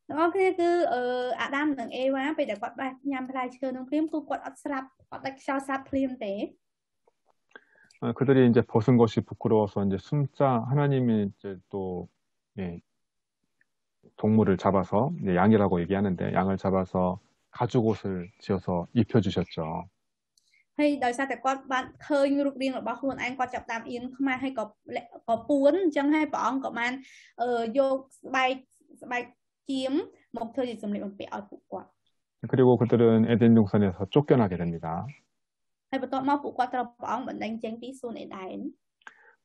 ទាំងអស់គ្នាគឺអាដាមនិងអេវ៉ាពេលដែលគាត់បានញ៉ាំផ្លែឈើនឹងភ្លាមគឺគាត់អត់ស្លាប់អត់ដាច់ខ្យល់ស្លាប់ភ្លាមទេ 그들이 이제 벗은 것이 부끄러워서 이제 숨자 하나님이 이제 또 예, 동물을 잡아서 양이라고 얘기하는데 양을 잡아서 가죽 옷을 지어서 입혀주셨죠. ហើយដោយសារតែគាត់បានឃើញរូបរាងរបស់ខ្លួនឯងគាត់ចាប់តាមអៀនខ្មែរហើយក៏ពួនអញ្ចឹងហើយព្រះអង្គក៏បានយកស្បែកជៀមមកធ្វើជាសម្លៀកបំពាក់ឲ្យពួកគាត់ 그리고 그들은 에덴 동산에서 쫓겨나게 됩니다. ហើយបន្ទាប់មកពួកគាត់ត្រូវព្រះអង្គបណ្ដេញចេញពីសួនអេដែន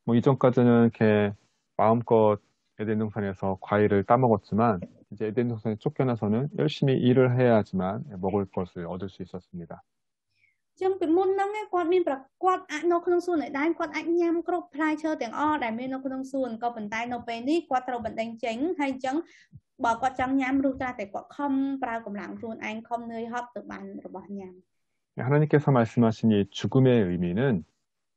뭐 이전까지는 이렇게 마음껏 에덴 동산에서 과일을 따먹었지만 이제 에덴 동산에 쫓겨나서는 열심히 일을 해야지만 먹을 것을 얻을 수 있었습니다. ចឹងពីមុនហ្នឹងគាត់មានប្រគាត់អាចនៅក្នុងសួនឯដែនគាត់អាចញ៉ាំគ្រប់ផ្លែឈើទាំងអស់ដែលមាននៅក្នុងសួនក៏ប៉ុន្តែនៅពេលនេះគាត់ត្រូវបណ្ដេញចេញហើយអញ្ចឹងបើគាត់ចង់ញ៉ាំឬតែគាត់ខំប្រើកម្លាំងខ្លួនឯងខំនឿយហត់ទៅបានរបស់ញ៉ាំ 하나님께서 말씀하신 이 죽음의 의미는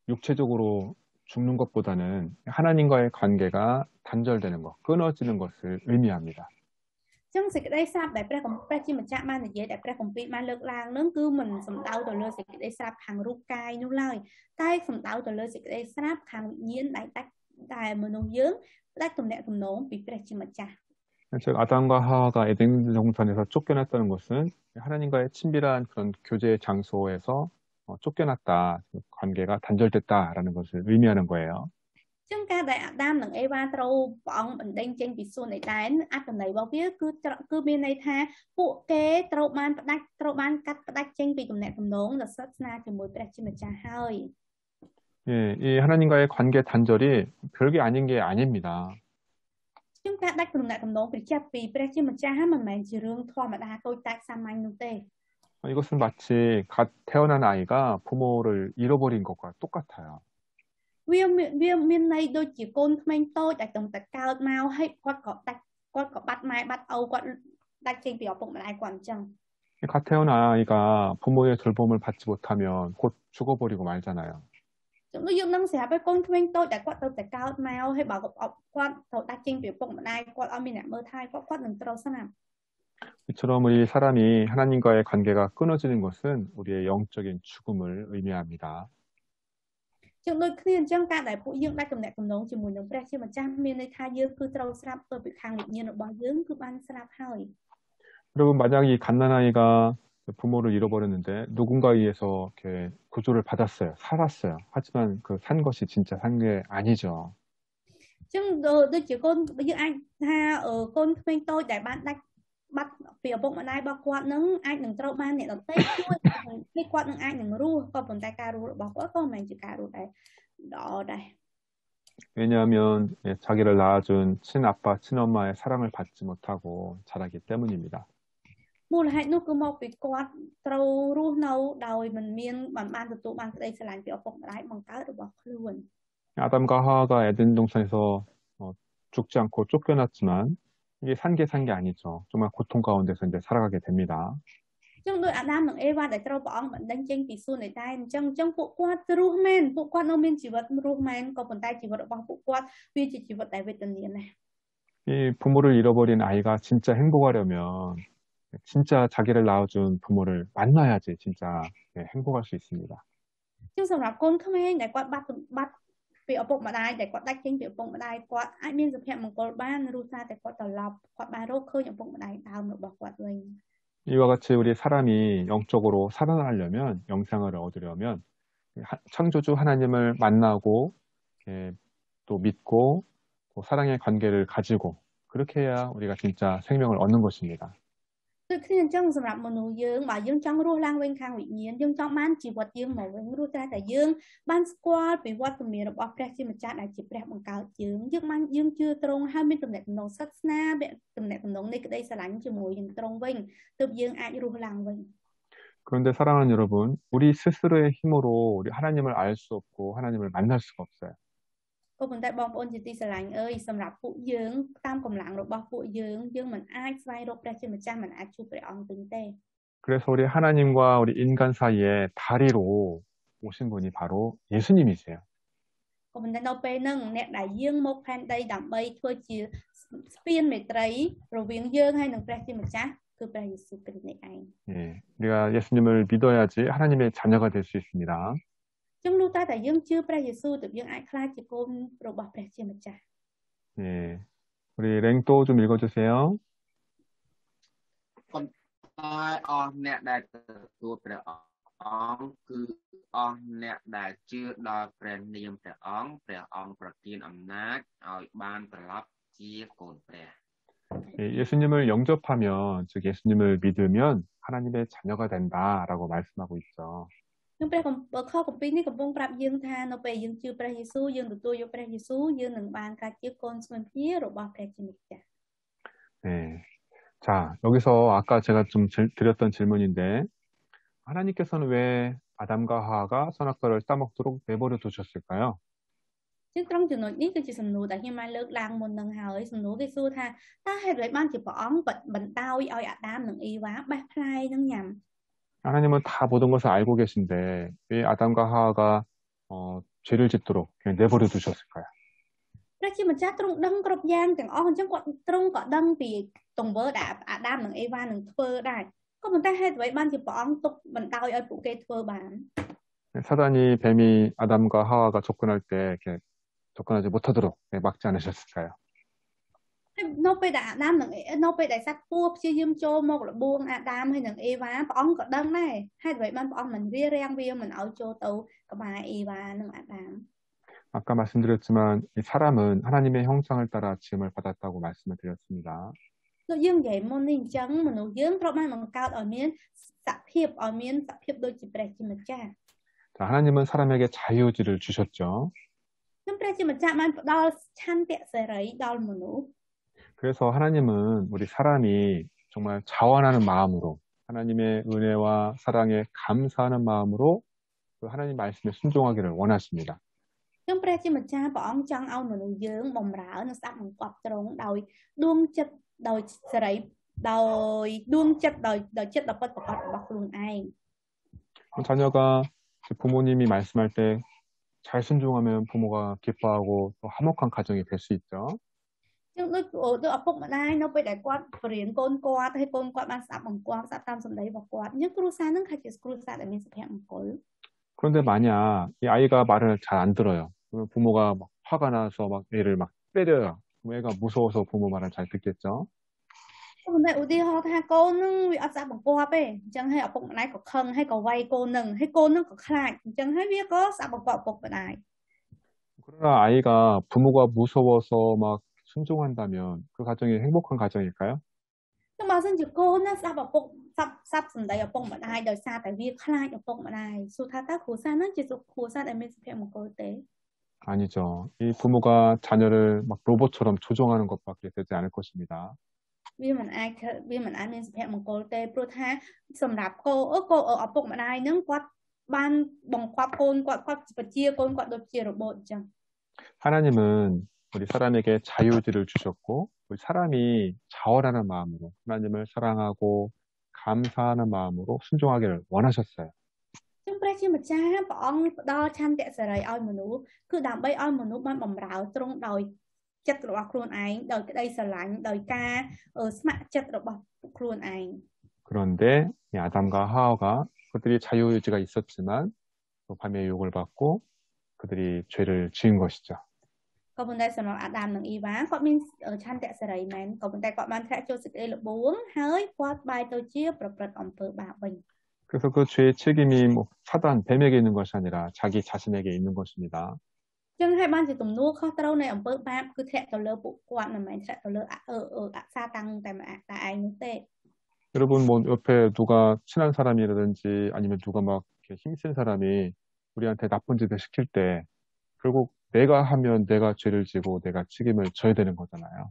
육체적으로 죽는 것보다는 하나님과의 관계가 단절되는 것, 끊어지는 것을 의미합니다. ចឹងសេចក្តីស្លាប់ដែលព្រះជាម្ចាស់បាននិយាយដែលព្រះគម្ពីរបានលើកឡើងនឹងគឺមិនសំដៅទៅលើសេចក្តីស្លាប់ខាងរូបកាយនោះឡើយតែសំដៅទៅលើសេចក្តីស្លាប់ខាងវិញ្ញាណដែលមនុស្សយើងផ្ដាច់ទំនាក់ទំនងពីព្រះជាម្ចាស់ 즉 아담과 하와가 에덴 동산에서 쫓겨났다는 것은 하나님과의 친밀한 그런 교제 장소에서 쫓겨났다, 관계가 단절됐다라는 것을 의미하는 거예요. ចឹងការដែលអាដាមនិងអេវ៉ាត្រូវព្រះអង្គបណ្ដេញចេញពីសួនអេដែនអត្ថន័យរបស់វាគឺមានន័យថាពួកគេត្រូវបានកាត់ផ្ដាច់ចេញពីទំនាក់ទំនងដ៏ស្និទ្ធស្នាលជាមួយព្រះជាម្ចាស់ហើយ 예, 이 하나님과의 관계 단절이 별게 아닌 게 아닙니다. ចឹងការដាច់ទំនាក់ទំនងពីព្រះជាម្ចាស់មិនមែនជារឿងធម្មតាតូចតាចសាមញ្ញនោះទេ 이것은 마치 갓 태어난 아이가 부모를 잃어버린 것과 똑같아요. វាមានន័យដូចជាកូនក្មេងតូចដែលកំតែកើតមកហើយគាត់ក៏បាត់ម៉ែបាត់ឪគាត់ដាច់ចេញពីឪពុកម្ដាយគាត់អញ្ចឹង 갓 태어난 아이가 부모의 돌봄을 받지 못하면 곧 죽어버리고 말잖아요. ចឹងយើងនឹងស្រាប់ឲ្យកូនក្មេងតូចដែលគាត់ទៅតែកើតមកហើយបើគាត់ទៅដាច់ចេញពីឪពុកម្ដាយគាត់អត់មានអ្នកមើលថែគាត់នឹងត្រូវស្លាប់ 이처럼 우리 사람이 하나님과의 관계가 끊어지는 것은 우리의 영적인 죽음을 의미합니다. ចឹងដូចគ្នាអញ្ចឹងការដែលពួកយើងដាច់ទំនាក់ទំនងជាមួយនឹងព្រះជាម្ចាស់មានន័យថាយើងគឺត្រូវស្លាប់ទៅពីខាងវិញ្ញាណរបស់យើងគឺបានស្លាប់ហើយ 여러분 만약 이 갓난아이가 부모를 잃어버렸는데 누군가에 의해서 이렇게 구조를 받았어요. 살았어요. 하지만 그 산 것이 진짜 산 게 아니죠. ចឹងដូចជាកូនយើងអាចថាកូនក្មេងតូចដែលបានដាច់បាត់ពីឪពុកម្ដាយរបស់គាត់នឹងអាចនឹងត្រូវបានអ្នកដទៃជួយនេះគាត់នឹងអាចនឹងរស់ក៏ប៉ុន្តែការរស់របស់គាត់ក៏មិនមែនជាការរស់ដែលល្អដែរ 왜냐하면 자기를 낳아준 친아빠, 친엄마의 사랑을 받지 못하고 자라기 때문입니다. មូលហេតុនោះគឺមកពីគាត់ត្រូវរស់នៅដោយមិនបានទទួលបានក្តីស្រឡាញ់ពីឪពុកម្ដាយបង្កើតរបស់ខ្លួន 아담과 하와가 에덴 동산에서 죽지 않고 쫓겨났지만 이게 산 게 아니죠. 정말 고통 가운데서 이제 살아가게 됩니다. ចឹងដោយអាដាមនិងអេវ៉ាដែលត្រូវព្រះអង្គបណ្ដេញចេញពីសួនឯដែនអញ្ចឹងពួកគាត់រស់មែនពួកគាត់នៅមានជីវិតរស់មែនក៏ប៉ុន្តែជីវិតរបស់ពួកគាត់វាជាជីវិតដែលវេទនាណាស់ 이 부모를 잃어버린 아이가 진짜 행복하려면 진짜 자기를 낳아준 부모를 만나야지 진짜 행복할 수 있습니다. ចឹងសម្រាប់កូនក្មេងដែលគាត់បាត់ពីឪពុកម្ដាយដែលគាត់ដាច់ចេញពីឪពុកម្ដាយគាត់អាចមានសុភមង្គលបានរស់តែគាត់ត្រឡប់គាត់បានរកឃើញឪពុកម្ដាយដើមរបស់គាត់វិញ 이와 같이 우리 사람이 영적으로 살아나려면 영생을 얻으려면 창조주 하나님을 만나고 또 믿고 또 사랑의 관계를 가지고 그렇게 해야 우리가 진짜 생명을 얻는 것입니다. ដូចគ្នាអញ្ចឹងសម្រាប់មនុស្សយើងបើយើងចង់រស់ឡើងវិញខាងវិញ្ញាណយើងចង់បានជីវិតយើងមកវិញរស់តែយើងបានស្គាល់ពីវត្តមានរបស់ព្រះជាម្ចាស់ដែលជាព្រះបង្កើតយើងជឿត្រង់ហើយមានទំនាក់ទំនងសិទ្ធស្នាទំនាក់ទំនងនៃក្តីស្រឡាញ់ជាមួយនឹងត្រង់វិញទើបយើងអាចរស់ឡើងវិញ 그런데 사랑하는 여러분, 우리 스스로의 힘으로 우리 하나님을 알 수 없고 하나님을 만날 수가 없어요. ក៏ប៉ុន្តែបងប្អូនជាទីស្រឡាញ់អើយសម្រាប់ពួកយើងតាមកម្លាំងរបស់ពួកយើងមិនអាចស្វែងរកព្រះជាម្ចាស់មិនអាចជួបព្រះអង្គវិញទេ 그래서 우리 하나님과 우리 인간 사이에 다리로 오신 분이 바로 예수님이세요. ក៏ប៉ុន្តែនៅពេលហ្នឹងអ្នកដែលយាងមកផែនដីដើម្បីធ្វើជាស្ពានមេត្រីរវាងយើងហើយនឹងព្រះជាម្ចាស់គឺព្រះយេស៊ូវគ្រីស្ទនេះឯង 예, 우리가 예수님을 믿어야지 하나님의 자녀가 될 수 있습니다. ចឹងនោះតែយើងជឿព្រះយេស៊ូវទើបយើងអាចក្លាយជាកូនរបស់ព្រះជាម្ចាស់ 예, 우리 랭또 좀 읽어주세요. ប៉ុន្តែអស់អ្នកដែលទទួលព្រះអង្គគឺអស់អ្នកដែលជឿដល់ព្រះនាមព្រះអង្គប្រទានអំណាចឲ្យបានត្រឡប់ជាកូនព្រះ 예, 예수님을 영접하면, 즉 예수님을 믿으면 하나님의 자녀가 된다라고 말씀하고 있죠. នឹងព្រះខគម្ពីរនេះកំពុងប្រាប់យើងថានៅពេលយើងជឿព្រះយេស៊ូវយើងទទួលយកព្រះយេស៊ូវយើងនឹងបានក្លាយជាកូនស្មន់ភ្នារបស់ព្រះជាម្ចាស់ 네. 자, 여기서 아까 제가 좀 드렸던 질문인데, 하나님께서는 왜 아담과 하와가 선악과를 따먹도록 내버려 두셨을까요? ជាងត្រង់ចំណុចនេះគឺជាសំណួរដែលខ្ញុំបានលើកឡើងមុននឹងហើយសំណួរគេសួរថាតើហេតុអ្វីបានជាព្រះអង្គបណ្ដោយឲ្យអាដាមនិងអ៊ីវ៉ាបេះផ្លែនឹងញ៉ាំ 하나님은 다 모든 것을 알고 계신데 왜 아담과 하와가 죄를 짓도록 그냥 내버려 두셨을까요? ព្រះជាម្ចាស់ទ្រង់ដឹងគ្រប់យ៉ាងទាំងអស់អញ្ចឹងគាត់ទ្រង់ក៏ដឹងពីទង្វើដែលអាដាមនិងអេវ៉ានឹងធ្វើដែរក៏ប៉ុន្តែហេតុអ្វីបានជាព្រះអង្គទុកបណ្ដោយឲ្យពួកគេធ្វើបាន 사단이 뱀이 아담과 하와가 접근할 때 이렇게 접근하지 못하도록 막지 않으셨을까요? នៅពេលដែលអាដាមនិងនៅពេលដែលសត្វពស់ព្យាយាមចូលមកលបួងអាដាមហើយនិងអេវ៉ាព្រះអង្គក៏ដឹងដែរហេតុអ្វីបានព្រះអង្គមិនរារាំងវាមិនឲ្យចូលទៅក្បែរអេវ៉ានិងអាដាម 아까 말씀드렸지만 이 사람은 하나님의 형상을 따라 지음을 받았다고 말씀을 드렸습니다. ដូចយើងនិយាយមុននេះអញ្ចឹងមនុស្សយើងត្រូវបានបង្កើតឲ្យមានសភាពដូចជាព្រះជាម្ចាស់ 자, 하나님은 사람에게 자유의지를 주셨죠. នឹងព្រះជាម្ចាស់បានផ្ដល់ឆន្ទៈសេរីដល់មនុស្ស 그래서 하나님은 우리 사람이 정말 자원하는 마음으로 하나님의 은혜와 사랑에 감사하는 마음으로 그 하나님 말씀에 순종하기를 원하십니다. នឹងព្រះជាម្ចាស់ព្រះអង្គចង់ឲ្យមនុស្សយើងបម្រើនិងស្ដាប់បង្គាប់ត្រង់ដោយដួងចិត្តដោយសេរីដោយដួងចិត្តដោយចិត្តដ៏ពិតប្រាកដរបស់ខ្លួនឯង 자녀가 부모님이 말씀할 때 잘 순종하면 부모가 기뻐하고 또 화목한 가정이 될 수 있죠. ចឹងដូចឪពុកម្ដាយនៅពេលដែលគាត់បរៀនកូនគាត់ហើយកូនគាត់បានស្ដាប់បង្គាប់ស្ដាប់តាមសម្ដីរបស់គាត់យើងគ្រួសារនឹងគឺជាគ្រួសារដែលមានសុភមង្គល 그런데 만약 이 아이가 말을 잘 안 들어요. 그러면 부모가 막 화가 나서 막 애를 막 때려요. 그럼 애가 무서워서 부모 말을 잘 듣겠죠. ប៉ុន្តែឧទាហរណ៍ថាកូននឹងវាអត់ស្ដាប់បង្គាប់ទេអញ្ចឹងហើយឪពុកម្ដាយក៏ខឹងហើយក៏វាយកូននឹងហើយកូននឹងក៏ខ្លាចអញ្ចឹងហើយវាក៏ស្ដាប់បង្គាប់ឪពុកម្ដាយ 그러나 아이가 부모가 무서워서 막 순종한다면 그 가정이 행복한 가정일까요? តែបើសិនជាកូនណាស្ដាប់ឪពុកសាប់សម្ដីឪពុកម្ដាយដោយសារតែវាខ្លាចឪពុកម្ដាយសួរថាតើគ្រួសារនឹងជាគ្រួសារដែលមានសុភមង្គលទេ 아니죠. 이 부모가 자녀를 막 로봇처럼 조종하는 것밖에 되지 않을 것입니다. វាមិនអាចមានសុភមង្គលទេព្រោះថាសម្រាប់ឪពុកម្ដាយនឹងគាត់បានបង្គាប់កូនគាត់បជាកូនគាត់ដូចជារបូតអញ្ចឹង 하나님은 우리 사람에게 자유의지를 주셨고 우리 사람이 자원하는 마음으로 하나님을 사랑하고 감사하는 마음으로 순종하기를 원하셨어요. ចឹងព្រះជាម្ចាស់ព្រះអង្គផ្ដល់ឆន្ទៈសេរីឲ្យមនុស្សគឺដើម្បីឲ្យមនុស្សបានបម្រើទ្រង់ដោយចិត្តរបស់ខ្លួនឯងដោយក្តីស្រឡាញ់ដោយការស្ម័គ្រចិត្តរបស់ខ្លួនឯង 그런데 이 아담과 하와가 그들이 자유의지가 있었지만 또 밤에 욕을 받고 그들이 죄를 지은 것이죠. ក៏ប៉ុន្តែសម្រាប់អាដាមនិងអ៊ីវ៉ាគាត់មានឆន្ទៈសេរីមែនក៏ប៉ុន្តែគាត់បានធ្លាក់ចូលសេចក្តីល្បួងហើយគាត់បែរទៅជាប្រព្រឹត្តអំពើបាបវិញ 그래서 그 죄의 책임이 뭐 사단 뱀에게 있는 것이 아니라 자기 자신에게 있는 것입니다. ចឹងហើយបានជាទំនួលខុសត្រូវនៃអំពើបាបគឺធ្លាក់ទៅលើពួកគាត់មិនមែនធ្លាក់ទៅលើសាតាំងតែឯងនោះទេ 여러분 뭐 옆에 누가 친한 사람이라든지 아니면 누가 막 이렇게 힘센 사람이 우리한테 나쁜 짓을 시킬 때 결국 내가 하면 내가 죄를 지고 내가 책임을 져야 되는 거잖아요.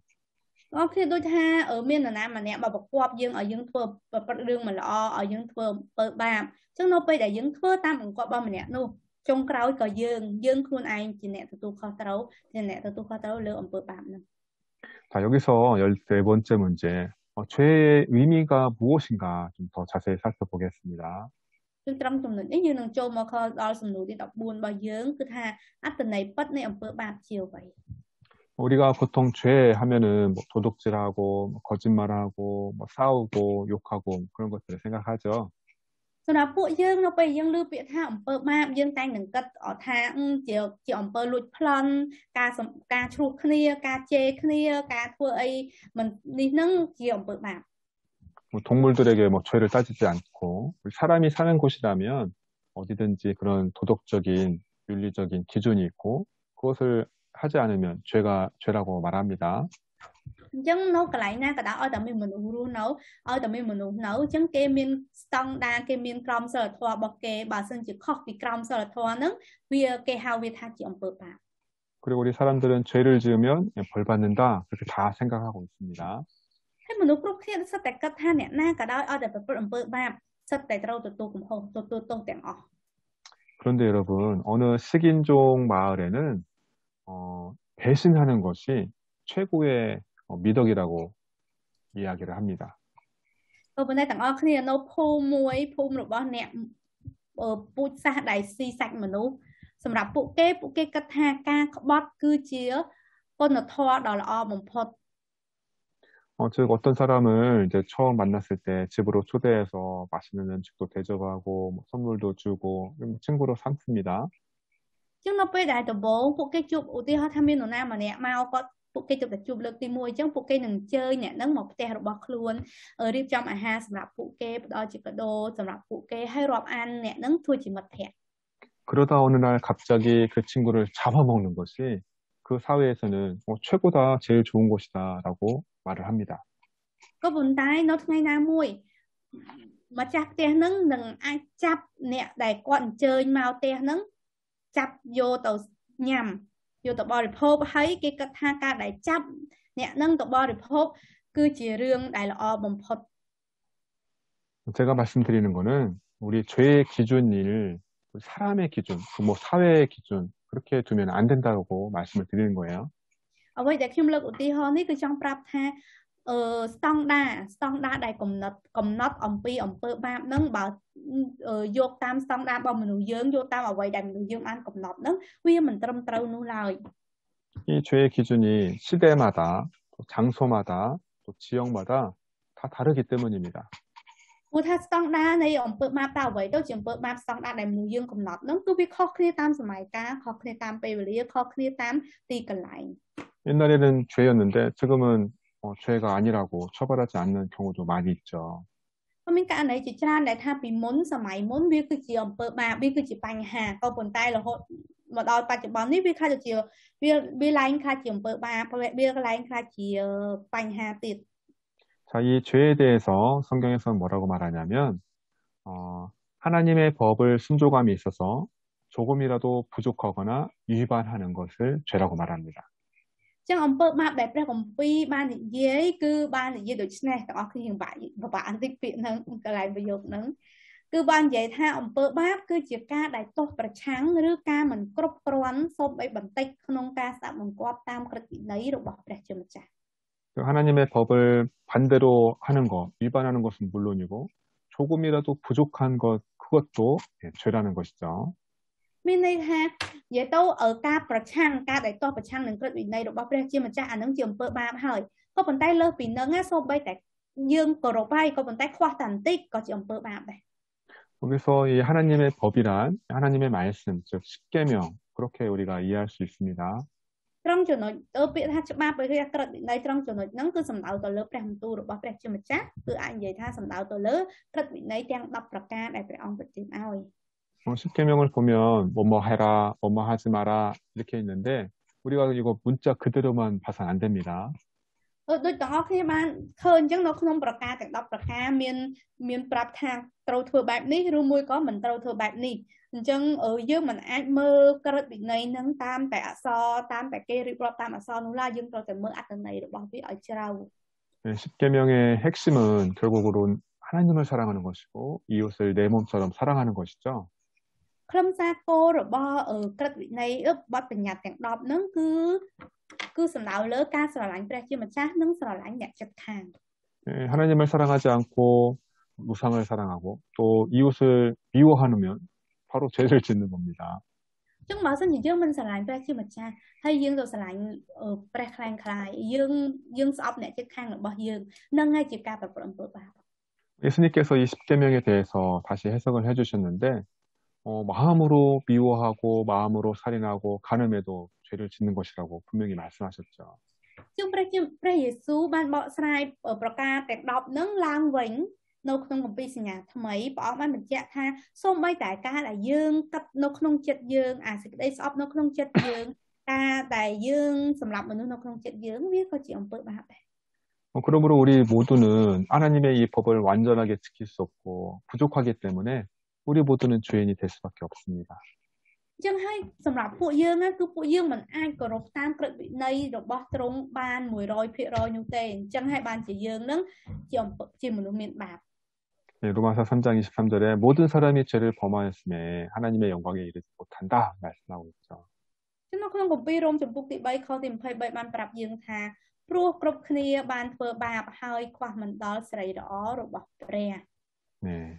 អរគ្នាដូចថាមាននរណាម្នាក់មកបង្គាប់យើងឲ្យយើងធ្វើប្រព្រឹត្តរឿងមិនល្អឲ្យយើងធ្វើអំពើបាបចឹងនៅពេលដែលយើងធ្វើតាមបង្គាប់របស់ម្នាក់នោះចុងក្រោយក៏យើងខ្លួនឯងជាអ្នកទទួលខុសត្រូវលើអំពើបាបនោះ 자, 여기서 14번째 문제. 죄의 의미가 무엇인가 좀 더 자세히 살펴보겠습니다. ซึ่งត្រង់ចំណុចនេះយើងនឹងចូលមកដល់សំណួរទី14របស់យើងគឺថាអត្ថន័យពិតនៃអំពើបាបជាអ្វី 우리가 보통 죄 하면은 뭐 도둑질하고 뭐 거짓말하고 뭐 싸우고 욕하고 그런 것들을 생각하죠. សម្រាប់ពួកយើងនៅពេលយើងឮពាក្យថាអំពើបាបយើងតែងនឹងគិតថាជាអំពើលួចប្លន់ការឈ្លោះគ្នាការជេរគ្នាការធ្វើអីមិននេះនឹងជាអំពើបាប 뭐 동물들에게 뭐 죄를 따지지 않고 사람이 사는 곳이라면 어디든지 그런 도덕적인 윤리적인 기준이 있고 그것을 하지 않으면 죄라고 말합니다. អញ្ចឹងនៅកន្លែងណាក៏ដោយឲ្យតែមានមនុស្សរស់នៅឲ្យតែមានមនុស្សនៅអញ្ចឹងគេមានស្តង់ដារគេមានក្រមសីលធម៌របស់គេបើសិនជាខុសពីក្រមសីលធម៌ហ្នឹងគេហៅវាថាជាអំពើបាប 그리고 우리 사람들은 죄를 지으면 벌 받는다 그렇게 다 생각하고 있습니다. ហើយមនុស្សគ្រប់គ្នាសិតតែគិតថាអ្នកណាក៏ដោយឲ្យតែប្រព្រឹត្តអំពើបាបសិតតែត្រូវទទួលកំហុសទទួលទោសទាំងអស់ 그런데 여러분 어느 식인종 마을에는 배신하는 것이 최고의 미덕이라고 이야기를 합니다. ប៉ុន្តែទាំងអស់គ្នានៅភូមិមួយភូមិរបស់អ្នកពូជសាសន៍ដែលស៊ីសាច់មនុស្សសម្រាប់ពួកគេគិតថាការក្បត់គឺជាគុណធម៌ដ៏ល្អបំផុត 즉 어떤 사람을 이제 처음 만났을 때 집으로 초대해서 맛있는 음식도 대접하고 뭐 선물도 주고 친구로 삼습니다. ចឹងនៅពេលដែលដំបូងពួកគេជួបឧទាហរណ៍ថាមាននរណាម្នាក់មកគាត់ពួកគេជួបតែជួបលើកទី1អញ្ចឹងពួកគេនឹងអញ្ជើញអ្នកហ្នឹងមកផ្ទះរបស់ខ្លួនរៀបចំអាហារសម្រាប់ពួកគេផ្ដល់ជាកាដូសម្រាប់ពួកគេហើយរាប់អានអ្នកហ្នឹងធ្វើជាមិត្តភក្តិ 그러다 어느 날 갑자기 그 친구를 잡아먹는 것이 그 사회에서는 최고다 제일 좋은 것이다라고 말을 합니다. ក៏ប៉ុន្តែនៅថ្ងៃណាមួយម្ចាស់ផ្ទះហ្នឹងនឹងអាចចាប់អ្នកដែលគាត់អញ្ជើញមកផ្ទះហ្នឹងចាប់យកទៅញ៉ាំយកទៅបរិភោគហើយគេគិតថាការដែលចាប់អ្នកហ្នឹងទៅបរិភោគគឺជារឿងដែលល្អបំផុត 제가 말씀드리는 거는 우리 죄의 기준을 사람의 기준, 뭐 사회의 기준 그렇게 두면 안 된다고 말씀을 드리는 거예요. អ្វីដែលខ្ញុំលើកឧទាហរណ៍នេះគឺចង់ប្រាប់ថាស្តង់ដារដែលកំណត់អំពីអំពើបាបហ្នឹងបើយកតាមស្តង់ដាររបស់មនុស្សយើងយកតាមអ្វីដែលមនុស្សយើងបានកំណត់ហ្នឹងវាមិនត្រឹមត្រូវនោះឡើយ 이 죄의 기준이 시대마다 또 장소마다 또 지역마다 다 다르기 때문입니다. ព្រោះថាស្តង់ដារនៃអំពើបាបតើអ្វីទៅជាអំពើបាបស្តង់ដារដែលមនុស្សយើងកំណត់ហ្នឹងគឺវាខុសគ្នាតាមសម័យកាលខុសគ្នាតាមពេលវេលាខុសគ្នាតាមទីកន្លែង 옛날에는 죄였는데 지금은 죄가 아니라고 처벌하지 않는 경우도 많이 있죠. មានករណីជាច្រើនដែលថាពីមុនសម័យមុនវាគឺជាអំពើបាបវាគឺជាបញ្ហាក៏ប៉ុន្តែរហូតមកដល់បច្ចុប្បន្ននេះវាខ្លាចទៅជាវាឡើងខ្លាចជាអំពើបាបវាឡើងខ្លាចជាបញ្ហាទៀត 자, 이 죄에 대해서 성경에서 뭐라고 말하냐면 하나님의 법을 순종함에 있어서 조금이라도 부족하거나 위반하는 것을 죄라고 말합니다. ចឹងអំពើបាបដែលព្រះគម្ពីរបាននិយាយគឺបាននិយាយដូចនេះទាំងអស់គ្នាយើងពិបាកបន្តិចពាក្យហ្នឹងកន្លែងប្រយោគហ្នឹងគឺបាននិយាយថាអំពើបាបគឺជាការដែលទោសប្រឆាំងឬការមិនគ្រប់គ្រាន់សូម្បីបន្តិចក្នុងការស្ដាប់បង្គាប់តាមក្រឹតវិន័យរបស់ព្រះជាម្ចាស់ 하나님의 법을 반대로 하는 것, 위반하는 것은 물론이고 조금이라도 부족한 것, 그것도 죄라는 것이죠. មានន័យថានិយាយទៅការប្រឆាំងការដែលទោសប្រឆាំងនឹងក្រឹតវិន័យរបស់ព្រះជាម្ចាស់អានឹងជាអំពើបាបហើយក៏ប៉ុន្តែលើសពីនឹងសូម្បីតែយើងគោរពហើយក៏ប៉ុន្តែខ្វះតែបន្តិចក៏ជាអំពើបាបដែរ 여기서 이 하나님의 법이란 하나님의 말씀, 즉 십계명 그렇게 우리가 이해할 수 있습니다. ត្រង់ចំណុចពាក្យថាច្បាប់ឬក្រឹតវិន័យត្រង់ចំណុចហ្នឹងគឺសំដៅទៅលើព្រះបន្ទូលរបស់ព្រះជាម្ចាស់គឺអាចនិយាយថាសំដៅទៅលើក្រឹតវិន័យទាំង10ប្រការដែលព្រះអង្គប្រទានឲ្យ 십계명을 보면 뭐뭐 해라, 뭐뭐 하지 마라 이렇게 있는데 우리가 이거 문자 그대로만 봐서는 안 됩니다. ដូចទាំងអស់គ្នាបានឃើញអញ្ចឹងនៅក្នុងប្រការទាំង10ប្រការមានប្រាប់ថាត្រូវធ្វើបែបនេះឬមួយក៏មិនត្រូវធ្វើបែបនេះអញ្ចឹងយើងមិនអាចមើលក្រឹតវិន័យហ្នឹងតាមតែអក្សរតាមតែគេរៀបរាប់តាមអក្សរនោះឡើយយើងត្រូវតែមើលអត្ថន័យរបស់វាឲ្យជ្រៅ 십계명의 핵심은 결국으론 하나님을 사랑하는 것이고 이웃을 내 몸처럼 사랑하는 것이죠. ខ្លឹមសារគោលរបស់ក្រឹតវិន័យបទបញ្ញត្តិទាំង10ហ្នឹងគឺសំដៅលើការស្រឡាញ់ព្រះជាម្ចាស់និងស្រឡាញ់អ្នកជិតខាង 하나님을 사랑하지 않고 우상을 사랑하고 또 이웃을 미워하면 바로 죄를 짓는 겁니다. Chứ mà sao nhìn dương mình sẽ lại chi mà cha hay dương rồi sẽ lại pre khang khai dương sọp nè chứ khang là bao dương nâng ngay chỉ ca bật bật bật. 예수님께서 이 10계명에 대해서 다시 해석을 해주셨는데 마음으로 미워하고 마음으로 살인하고 간음해도 죄를 짓는 것이라고 분명히 말씀하셨죠. Chứ pre Giêsu ban bọ sai ở praka tẹt đọc nâng lang vĩnh nô không công ty nhà tham ấy bỏ ban mình chạy tha xôm bay tại ca là dương cấp nô không chết dương sẽ đây shop nô không chết dương ta tại dương sầm lập mình nô không chết dương biết có chuyện ông bự bạp. 그러므로 우리 모두는 하나님의 이 법을 완전하게 지킬 수 없고 부족하기 때문에 우리 모두는 죄인이 될 수밖에 없습니다. Chẳng hay sầm lập phụ dương á cứ phụ dương mình ai có rốt tam cực bị nây rồi bỏ trống ban mùi rồi phía rồi như thế chẳng hay ban chỉ dương nâng chỉ một miền bạc. 네, 로마서 3장 23절에 모든 사람이 죄를 범하였음에 하나님의 영광에 이르지 못한다 말씀하고 있죠. Chứ nó không có bi rôm trong bục tị bay khó tìm phơi bay ban bạp dương thà pruộc cướp khnia ban phơi bạp hơi khoa mình đó sấy đó rồi bỏ pre. 네,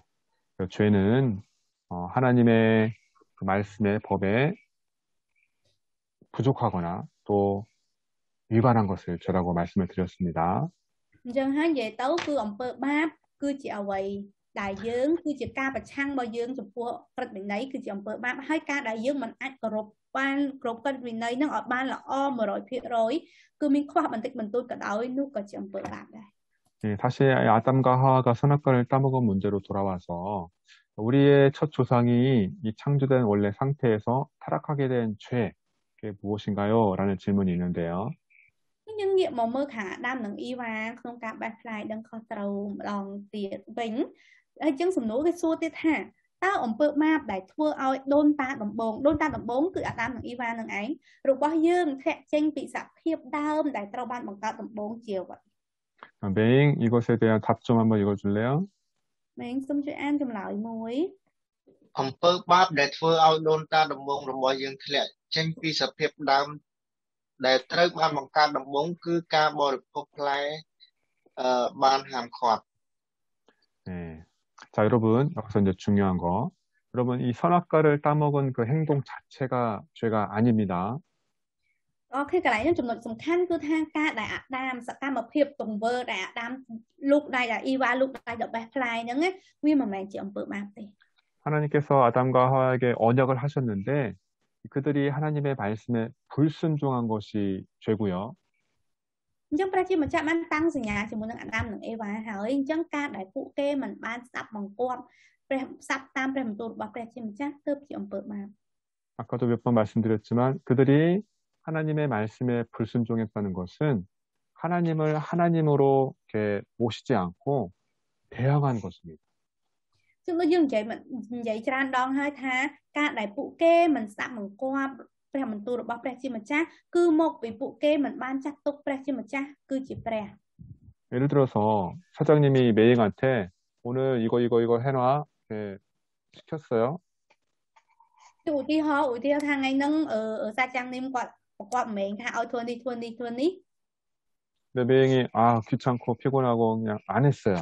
죄는 하나님의 그 말씀의 법에 부족하거나 또 위반한 것을 죄라고 말씀을 드렸습니다. Chẳng hay vậy tấu cứ ông phơi bạp cứ chỉ ở vậy đại dương cứ chỉ ca bạch chăng bao dương trong phuộc cướp bình đấy cứ chỉ ông phơi bạp hơi ca đại dương mình ai có rộp ban cướp bình đấy nó ở ban là mà rồi phía rồi cứ mình khoa mình tích mình tôi cả đói nút có chỉ ông phơi bạp đây. 네, 다시 아담과 하와가 선악과를 따먹은 문제로 돌아와서 우리의 첫 조상이 이 창조된 원래 상태에서 타락하게 된 죄, 그게 무엇인가요? 라는 질문이 있는데요. Nhưng nghiệm mà mơ khả đam nâng y và không cả bài lại đang khó trầu đòn tiệt vĩnh chứng sầm nối cái xua tiết hả tao ổng bự ma đại thua ao đôn ta đồng bốn cứ đam nâng y và nâng ấy rồi bao dương thẹn tranh bị sạp hiệp đau đại trâu ban bằng ta đồng bốn chiều vậy. 매잉 이것에 대한 답 좀 한번 읽어줄래요? Mình xung cho an trong lời muối. អំពើបាបដែលធ្វើឲ្យដូនតាដំបូងរបស់យើងធ្លាក់ចេញពីសភាពដើមដែលត្រូវបានបង្កើតដំបូងគឺការបរិភោគផ្លែបានហាមឃាត់ 네. 자, 여러분, 여기서 이제 중요한 거. 여러분, 이 선악과를 따먹은 그 행동 자체가 죄가 아닙니다. Khi cái này nóចំណុចសំខាន់គឺថាការដែលអាដាមសកម្មភាពទង្វើដែលអាដាមលោកដៃដែលអ៊ីវ៉ាលោកដៃដល់បេះផ្លែហ្នឹងវាមិនមែនជាអំពើបាបទេ 하나님께서 아담과 하와에게 언약을 하셨는데 그들이 하나님의 말씀에 불순종한 것이 죄고요. អញ្ចឹងព្រះជាម្ចាស់បានតាំងសញ្ញាជាមួយនឹងអាដាមនិងអេវ៉ាហើយអញ្ចឹងការដែលពួកគេមិនបានស្ដាប់បង្គាប់ព្រះស្ដាប់តាមព្រះបន្ទូលរបស់ព្រះជាម្ចាស់ទើបជាអំពើបាប 아까도 몇 번 말씀드렸지만 그들이 하나님의 말씀에 불순종했다는 것은 하나님을 하나님으로 이렇게 모시지 않고 대항한 것입니다. ซึ่งដូចយើងនិយាយច្រើនដងហើយថាការដែលពួកគេមិនស្ដាប់បង្គាប់ព្រះបន្ទូលរបស់ព្រះជាម្ចាស់គឺមកពីពួកគេមិនបានចាត់ទុកព្រះជាម្ចាស់គឺជាព្រះ 예를 들어서 사장님이 매형한테 오늘 이거 해놔 이렇게 시켰어요. ឧទាហរណ៍ថាថ្ងៃហ្នឹងសាច់ចាំងនេះគាត់មិនមែនថាឲ្យធ្វើនេះ 근데 매형이 귀찮고 피곤하고 그냥 안 했어요.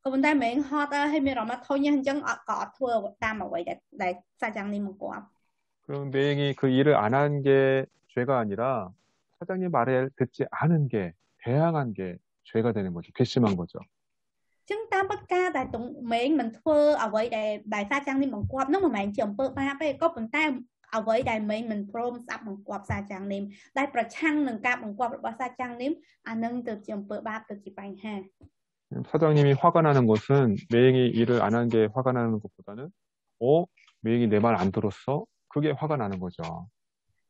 ក៏ប៉ុន្តែមិនហត់ហើយមានអារម្មណ៍ថាធុញអញ្ចឹងក៏អត់ធ្វើតាមអ្វីដែលសាច់ចាំងនេះមកគាត់ 그럼 매형이 그 일을 안 한 게 죄가 아니라 사장님 말을 듣지 않은 게 대항한 게 죄가 되는 거죠. 괘씸한 거죠. ចឹងតាមពិតការដែលតុងមេងមិនធ្វើអ្វីដែលសាចាំងនេះបង្គាប់នោះមិនមែនជាអំពើបាបទេក៏ប៉ុន្តែអ្វីដែលមេងមិនព្រមស្ដាប់បង្គាប់សាចាំងនេះដែលប្រឆាំងនឹងការបង្គាប់របស់សាចាំងនេះអានឹងទៅជាអំពើបាបទៅជាបញ្ហា 사장님이 화가 나는 것은 매형이 일을 안 한 게 화가 나는 것보다는 매형이 내 말 안 들었어? 그게 화가 나는 거죠.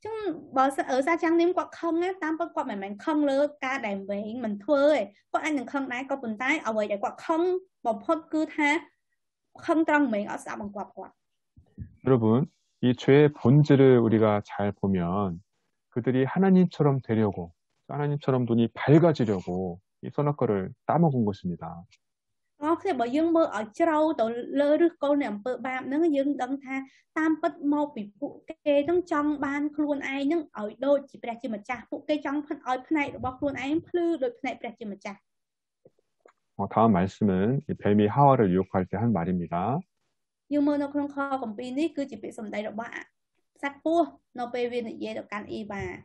ចឹងបើសាចាំងនេះគាត់ខឹងតាមពិតគាត់មិនមែនខឹងលើការដែលមេងមិនធ្វើទេគាត់អាចនឹងខឹងដែរក៏ប៉ុន្តែអ្វីដែលគាត់ខឹងបំផុតគឺថាខឹងត្រង់មេងអត់ស្ដាប់បង្គាប់គាត់ 여러분, 이 죄의 본질을 우리가 잘 보면 그들이 하나님처럼 되려고 하나님처럼 눈이 밝아지려고 이 선악과를 따먹은 것입니다. គឺបើយើងមើលឲ្យជ្រៅទៅលើឫសគល់នៃអំពើបាបហ្នឹងយើងដឹងថាតាមពិតមកពីពួកគេនឹងចង់បានខ្លួនឯងនឹងឲ្យដូចជាព្រះជាម្ចាស់ពួកគេចង់ឲ្យផ្នែករបស់ខ្លួនឯងភ្លឺដូចផ្នែកព្រះជាម្ចាស់ 다음 말씀은 이 뱀이 하와를 유혹할 때 한 말입니다. Nhưng mà nó không kho còn pin ní cứ chỉ bị sầm đầy độc bạ sát pua nó pe viên này dễ được can y và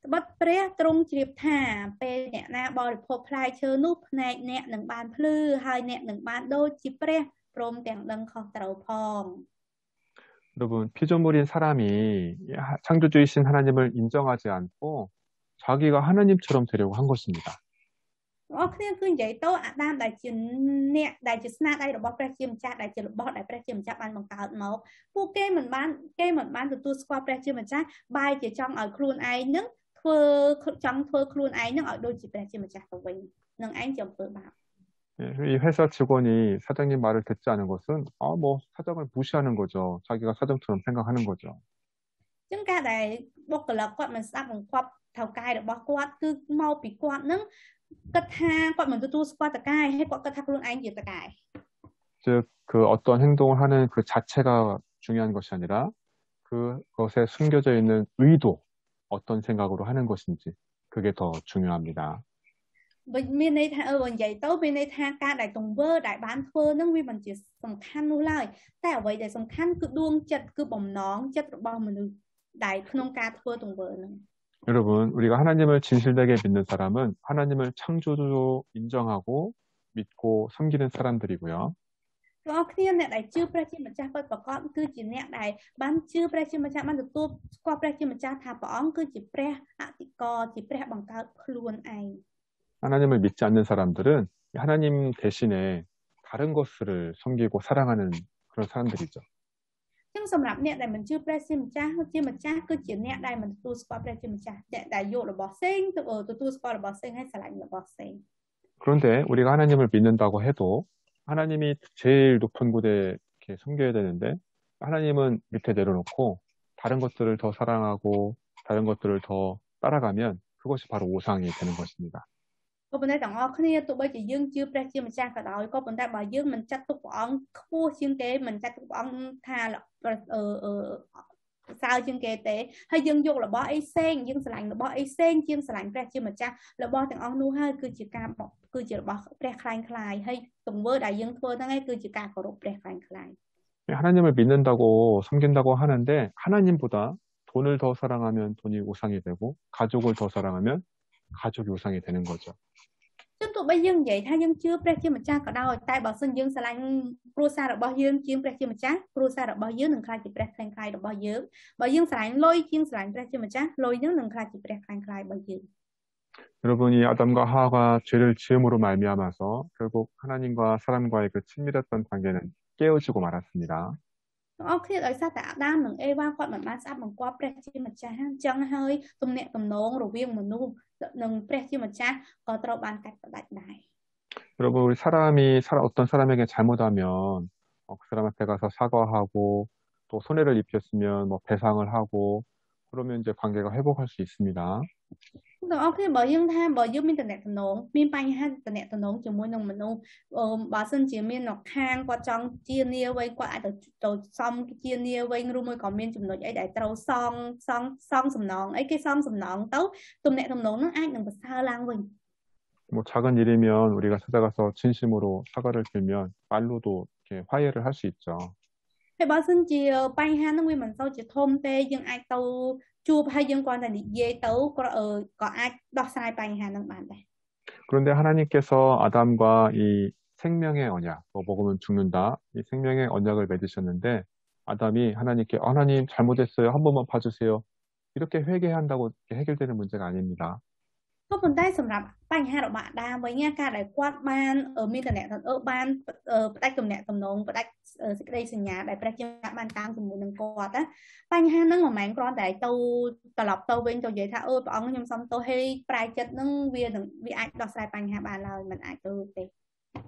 bất pre trung chìa thả pe nè na bò được phô plai chơi núp này nè nâng bàn plư hai nè nâng bàn đôi chìa pre prom tiền đằng kho tàu phong. 여러분, 피조물인 사람이 창조주이신 하나님을 인정하지 않고 자기가 하나님처럼 되려고 한 것입니다. Khi cứ vậy tôi Adam đại chỉ nè đại chỉ sna đây là bóc ra chim chat đại chỉ bóc đại ra chim chat ban bằng cào một phu kê mình bán từ tu squat ra chim chat bài chỉ trong ở khuôn ai nước thưa trong thưa khuôn ai nước ở đôi chỉ ra chim chat của mình nâng anh chồng tự bảo. 이 회사 직원이 사장님 말을 듣지 않은 것은 뭐 사장을 무시하는 거죠. 자기가 사장처럼 생각하는 거죠. Chúng ta đại bóc là quạt mình sắp bằng quạt thầu cài được bóc quạt cứ mau bị quạt nâng cất ha quạt mình tu squat cài hay quạt cất ha khuôn anh gì cài. 즉, 그 어떤 행동을 하는 그 자체가 중요한 것이 아니라 그것에 숨겨져 있는 의도, 어떤 생각으로 하는 것인지 그게 더 중요합니다. Bên đây tha vậy tối bên đây tha ca đại tùng vơ đại bán phơ nó vì mình chỉ sòng khăn nuôi lại tại vậy để sòng khăn cứ đuông chật cứ bồng nón chật bao mình đại không ca phơ tùng vơ nữa. 여러분, 우리가 하나님을 진실되게 믿는 사람은 하나님을 창조주로 인정하고 믿고 섬기는 사람들이고요. Có khi nè đại chưa pra chi mà cha phật và con cứ chỉ nè đại bán chưa pra chi mà cha bán được tu qua pra chi mà cha thà bỏ cứ chỉ pre ti co chỉ pre bằng cao luôn anh. 하나님을 믿지 않는 사람들은 하나님 대신에 다른 것을 섬기고 사랑하는 그런 사람들이죠. Nhưng sầm lắm nè đại mình chưa pre chi mà cha cứ chỉ nè đại mình tu qua pra chi mà cha đại vô là bỏ sen tu qua là bỏ sen hay xả lạnh là bỏ sen. 그런데 우리가 하나님을 믿는다고 해도 하나님이 제일 높은 곳에 이렇게 섬겨야 되는데 하나님은 밑에 내려놓고 다른 것들을 더 사랑하고 다른 것들을 더 따라가면 그것이 바로 우상이 되는 것입니다. Có vấn đề rằng khi tụi bây giờ dương chưa pre chưa mình sang cả đó có vấn đề bà dương mình chắc tụi bọn khô chương kế mình chắc tụi bọn tha là sao chương kế tế hay dương dục là bỏ ấy sen dương sờ lạnh là bỏ ấy sen chiên sờ lạnh pre chưa mình chắc là bỏ thằng ông nu hơi cứ chỉ cả cứ chỉ bỏ pre khai khai hay tụi vơ đại dương thua thằng ấy cứ chỉ cả có pre khai khai. 하나님을 믿는다고 섬긴다고 하는데 하나님보다 돈을 더 사랑하면 돈이 우상이 되고 가족을 더 사랑하면 가족이 우상이 되는 거죠. Chúng tụi bây dương vậy thay dương chưa pre chưa mình cha cả đâu tại bảo sinh dương sờ lạnh prosa là bao dương chiên pre chưa mình cha prosa là bao dương đừng khai chỉ pre khai khai là bao dương sờ lạnh lôi chiên sờ lạnh pre chưa mình cha lôi dương đừng khai chỉ pre khai khai bao dương. 여러분이 아담과 하와가 죄를 지음으로 말미암아서 결국 하나님과 사람과의 그 친밀했던 관계는 깨어지고 말았습니다. Khi ở xa tại Adam nâng Eva quạt mình bán sát bằng qua pre chi mà cha chân hơi tụm nẹt tụm nón rồi viên mình nu nâng pre chi mà cha có trâu bàn cách đại đại. 여러분, 우리 사람이 어떤 사람에게 잘못하면 그 사람한테 가서 사과하고 또 손해를 입혔으면 뭐 배상을 하고 그러면 이제 관계가 회복할 수 있습니다. Khi bởi dương tham bởi dương min internet tụm nón min bay ha internet tụm nón chỉ muốn nông mình nu bà sinh chỉ min nọc hang qua trong chia nia vây qua từ xong chia nia vây ru môi còn min chùm nón ấy đại trâu song sầm nón ấy cái song sầm nón tấu tụm nẹt tụm nón nó ai đừng bật sao lang mình. 뭐 작은 일이면 우리가 찾아가서 진심으로 사과를 빌면 말로도 이렇게 화해를 할 수 있죠. Hay bà xin chỉ bay ha nó nguyên mình sau chỉ thôm tê nhưng ai tàu chụp hay dân quan là đi dễ tấu có ai đọc sai bay ha năng bản đây. 그런데 하나님께서 아담과 이 생명의 언약, 뭐 먹으면 죽는다, 이 생명의 언약을 맺으셨는데 아담이 하나님께 하나님 잘못했어요, 한 번만 봐주세요. 이렇게 회개한다고 해결되는 문제가 아닙니다. Có vấn đề sầm rạp bánh ha đậu bạn đa với nghe ca đại quát ban ở internet ở ban đại tụm nẹt tụm nón và đại đây sinh nhà đạiประban tam tụm một nâng quạt á bánh ha nâng mà mạng con đại tàu lọc tàu bên tàu vậy tha ơi bọn nhom xong tàu hay prai chất nâng vì ai đọc sai bánh ha bàn lời mình ai tôi đi.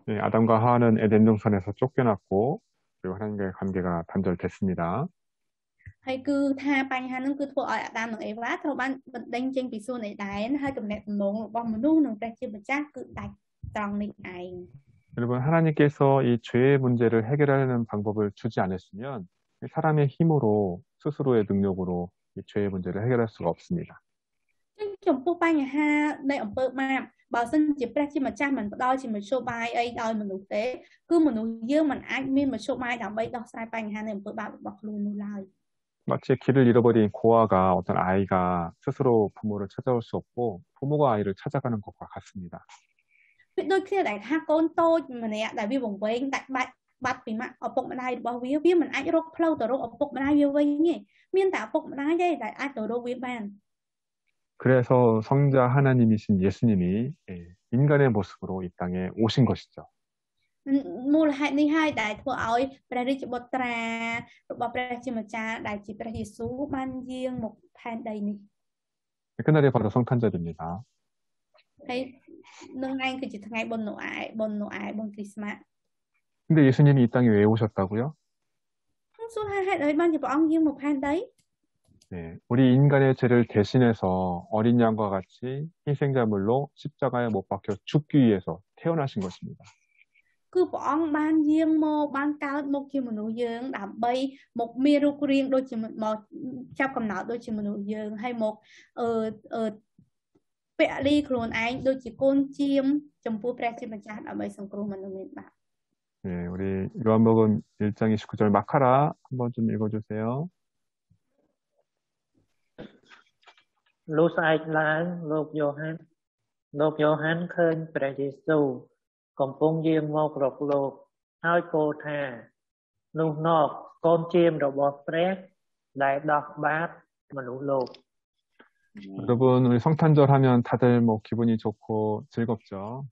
네, 아담과 하와는 에덴 동산에서 쫓겨났고 그리고 하나님과의 관계가 단절됐습니다. Hay cứ tha bánh ha nó cứ thua ở Adam nâng Eva thôi ban đánh trên bị xua này đái hai tụm nẹt tụm nón bom mình luôn nâng pre mà chắc cứ đại tròn này ai. 여러분, 하나님께서 이 죄의 문제를 해결하려는 방법을 주지 않으시면 사람의 힘으로 스스로의 능력으로 이 죄의 문제를 해결할 수가 없습니다. Trong phố bánh ha đây ở bờ mà បើសិនជាព្រះជាម្ចាស់មិនផ្ដល់ជាមធ្យោបាយអីដល់មនុស្សទេគឺមនុស្សយើងមិនអាចមានមធ្យោបាយដើម្បីដោះស្រាយបញ្ហានៃអំពើបាបរបស់ខ្លួននោះឡើយ 마치 길을 잃어버린 고아가 어떤 아이가 스스로 부모를 찾아올 수 없고 부모가 아이를 찾아가는 것과 같습니다. វាដូចគ្នាដែលថាកូនតូចម្នាក់ដែលវាវង្វេងដាច់បាត់ពីម៉ាក់ឪពុកម្ដាយរបស់វាមិនអាចរកផ្លូវទៅរកឪពុកម្ដាយវាវិញទេមានតែឪពុកម្ដាយទេដែលអាចទៅរកវាបាន 그래서 성자 하나님이신 예수님이 인간의 모습으로 이 땅에 오신 것이죠. មូលហេតុនេះហើយដែលធ្វើឲ្យព្រះរាជបុត្រារបស់ព្រះជាម្ចាស់ដែលជាព្រះយេស៊ូវបានយាងមកផែនដីនេះ 그날이 바로 성탄절입니다. ហើយនឹងឯងគឺជាថ្ងៃបុណ្យណូអែលបុណ្យគ្រីស្មាស់ 근데 예수님이 이 땅에 왜 오셨다고요? សួរហេតុអីបានជាព្រះអង្គយាងមកផែនដី 네, 우리 인간의 죄를 대신해서 어린 양과 같이 희생자물로 십자가에 못 박혀 죽기 위해서 태어나신 것입니다. គឺព្រះអង្គបានយាងមកបានកើតមកជាមនុស្សយើងដើម្បីមកមានរូបរាងដូចជាមកចាប់កំណើតដូចជាមនុស្សយើងហើយមកពលីខ្លួនឯងដូចជាកូនជាមចំពោះព្រះជាម្ចាស់ដើម្បីសង្គ្រោះមនុស្សមានបាប 네, 우리 요한복음 1장 29절 마카라 한번 좀 읽어주세요. លុះស្អែកឡើងលោកយ៉ូហានឃើញព្រះយេស៊ូវកំពុងយាងមករកលោកហើយពោលថានោះណោះកូនជាមរបស់ព្រះដែលដោះបាបមនុស្សលោក 여러분, 우리 성탄절 하면 다들 뭐 기분이 좋고 즐겁죠?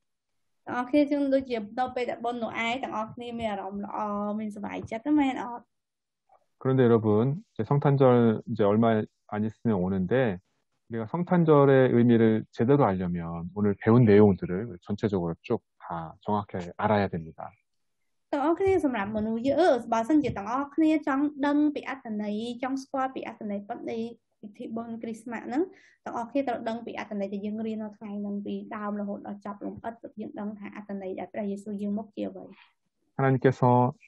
ទាំងអស់គ្នាជឿដូចជាដល់ពេលតែបុណ្យណូអែលទាំងអស់គ្នាមានអារម្មណ៍ល្អមានសុខចិត្តមែនអត់ 그런데 여러분, 이제 성탄절 이제 얼마 안 있으면 오는데 우리가 성탄절의 의미를 제대로 알려면 오늘 배운 내용들을 전체적으로 쭉 다 정확하게 알아야 됩니다. ទាំងអស់គ្នាសម្រាប់មនុស្សយើងបើសិនជាទាំងអស់គ្នាចង់ដឹងពីអត្ថន័យចង់ស្គាល់ពីអត្ថន័យពិតនៃពិធីបុណ្យគ្រីស្មាស់ហ្នឹងទាំងអស់គ្នាត្រូវដឹងពីអត្ថន័យដែលយើងរៀននៅថ្ងៃហ្នឹងពីដើមរហូតដល់ចប់លំអិតទើបយើងដឹងថាអត្ថន័យដែលព្រះយេស៊ូវយាងមកជាអ្វី 하나님께서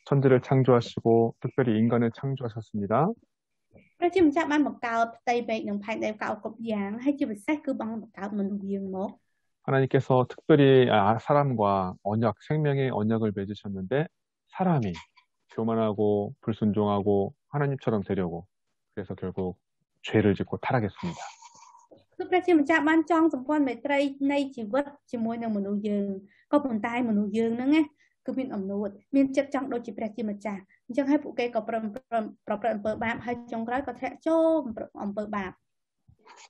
천지를 창조하시고 특별히 인간을 창조하셨습니다. ព្រះជាម្ចាស់បានបង្កើតផ្ទៃមេឃនិងផែនដីកៅគ្រប់យ៉ាងហើយជាពិសេសគឺបានបង្កើតមនុស្សយើងមក 하나님께서 특별히 사람과 언약, 생명의 언약을 맺으셨는데 사람이 교만하고 불순종하고 하나님처럼 되려고 그래서 결국 죄를 짓고 타락했습니다. គឺព្រះជាម្ចាស់បានចងសម្ព័ន្ធមេត្រីនៃជីវិតជាមួយនឹងមនុស្សយើងក៏ប៉ុន្តែមនុស្សយើងហ្នឹងណាគឺមានអំនួតមានចិត្តចង់ដូចជាព្រះជាម្ចាស់អញ្ចឹងហើយពួកគេក៏ប្រព្រឹត្តអំពើបាបហើយចុងក្រោយក៏ធ្លាក់ចូលអំពើបាប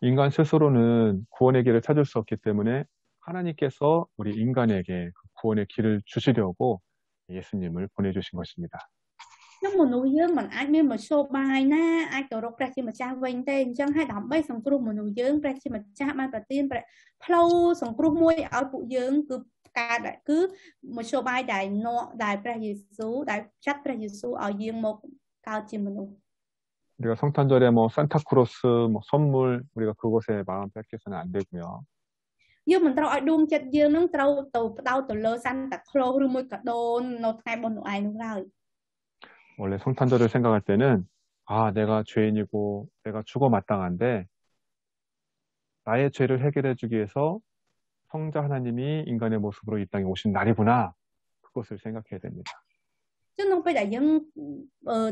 인간 스스로는 구원의 길을 찾을 수 없기 때문에 하나님께서 우리 인간에게 그 구원의 길을 주시려고 예수님을 보내주신 것입니다. nhưngមនុស្សយើងមិនអាចមានមធ្យោបាយណាអាចទៅរកព្រះជាម្ចាស់វិញទេអញ្ចឹងហើយដើម្បីសង្គ្រោះមនុស្សយើងព្រះជាម្ចាស់បានប្រទានផ្លូវសង្គ្រោះមួយឲ្យពួកយើងគឺកើតគឺមធ្យោបាយដែលព្រះយេស៊ូវដែលចាត់ព្រះយេស៊ូវឲ្យយាងមកកើតជាមនុស្ស 우리가 성탄절에 뭐 산타크로스 뭐 선물 우리가 그것에 마음 뺏겨서는 안 되고요. យើងមិនត្រូវឲ្យដួងចិត្តយើងនឹងត្រូវទៅផ្ដោតទៅលើសាន់តាក្លូសឬមួយកាដូនៅថ្ងៃបុណ្យណូអែលនោះឡើយ 원래 성탄절을 생각할 때는 내가 죄인이고 내가 죽어 마땅한데 나의 죄를 해결해 주기 위해서 성자 하나님이 인간의 모습으로 이 땅에 오신 날이구나. 그것을 생각해야 됩니다. ចឹងនៅពេលដែលយើង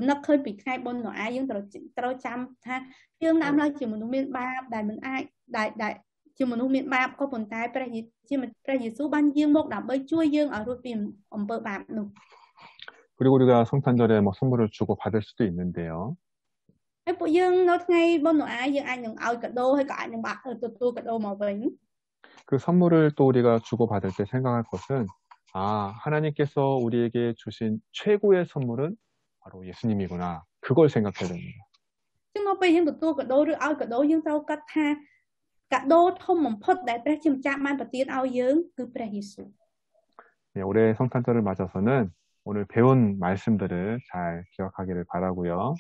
នឹកឃើញពីថ្ងៃបុណ្យណូអែលយើងត្រូវចាំថាយើងដើមឡើយជាមនុស្សមានបាបដែលមិនអាចដែលជាមនុស្សមានបាបក៏ប៉ុន្តែព្រះយេស៊ូវបានយាងមកដើម្បីជួយយើងឲ្យរួចពីអំពើបាបនោះ 그리고 우리가 성탄절에 뭐 선물을 주고 받을 수도 있는데요. ហើយពួកយើងនៅថ្ងៃបុណ្យណូអែលយើងអាចនឹងឲ្យកាដូហើយក៏អាចនឹងទទួលកាដូមកវិញ 그 선물을 또 우리가 주고 받을 때 생각할 것은 하나님께서 우리에게 주신 최고의 선물은 바로 예수님이구나. 그걸 생각해야 됩니다. ចឹងនៅពេលយើងទទួលកាដូឬឲ្យកាដូយើងត្រូវគិតថាកាដូធំបំផុតដែលព្រះជាម្ចាស់បានប្រទានឲ្យយើងគឺព្រះយេស៊ូវ 네, 올해 성탄절을 맞아서는 오늘 배운 말씀들을 잘 기억하기를 바라고요.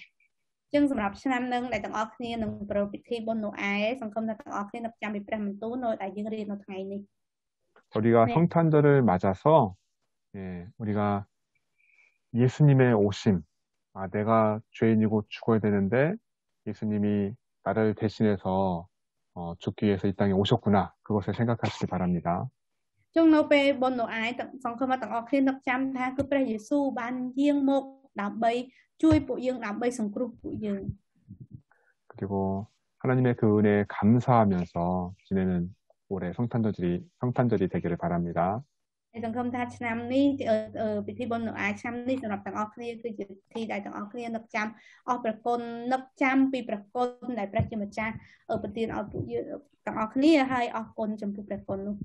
ចឹងសម្រាប់ឆ្នាំនឹងដែលទាំងអស់គ្នានឹងប្រពៃពិធីបុណ្យណូអែលសង្ឃឹមថាទាំងអស់គ្នានឹងចាំពីព្រះបន្ទូលនៅដែលយើងរៀននៅថ្ងៃនេះ 우리가 네. 성탄절을 맞아서 우리가 예수님의 오심, 내가 죄인이고 죽어야 되는데 예수님이 나를 대신해서 죽기 위해서 이 땅에 오셨구나. 그것을 생각하시기 바랍니다. chungនៅពេលបុណ្យណូអាយសង្ឃឹមថាទាំងអស់គ្នានឹកចាំថាគឺព្រះយេស៊ូវបានយាងមកដើម្បីជួយពួកយើងដើម្បីសង្គ្រោះពួកយើង 그리고 하나님의 그 은혜에 감사하면서 지내는 올해 성탄절이 되기를 바랍니다. សង្ឃឹមថាឆ្នាំនេះពិធីបុណ្យណូអាយឆ្នាំនេះសម្រាប់ទាំងអស់គ្នាគឺជាពិធីដែលទាំងអស់គ្នានឹកចាំអស់ព្រះគុណនឹកចាំពីព្រះគុណដែលព្រះជាម្ចាស់ប្រទានឲ្យពួកយើងទាំងអស់គ្នាហើយអរគុណចំពោះព្រះគុណនោះ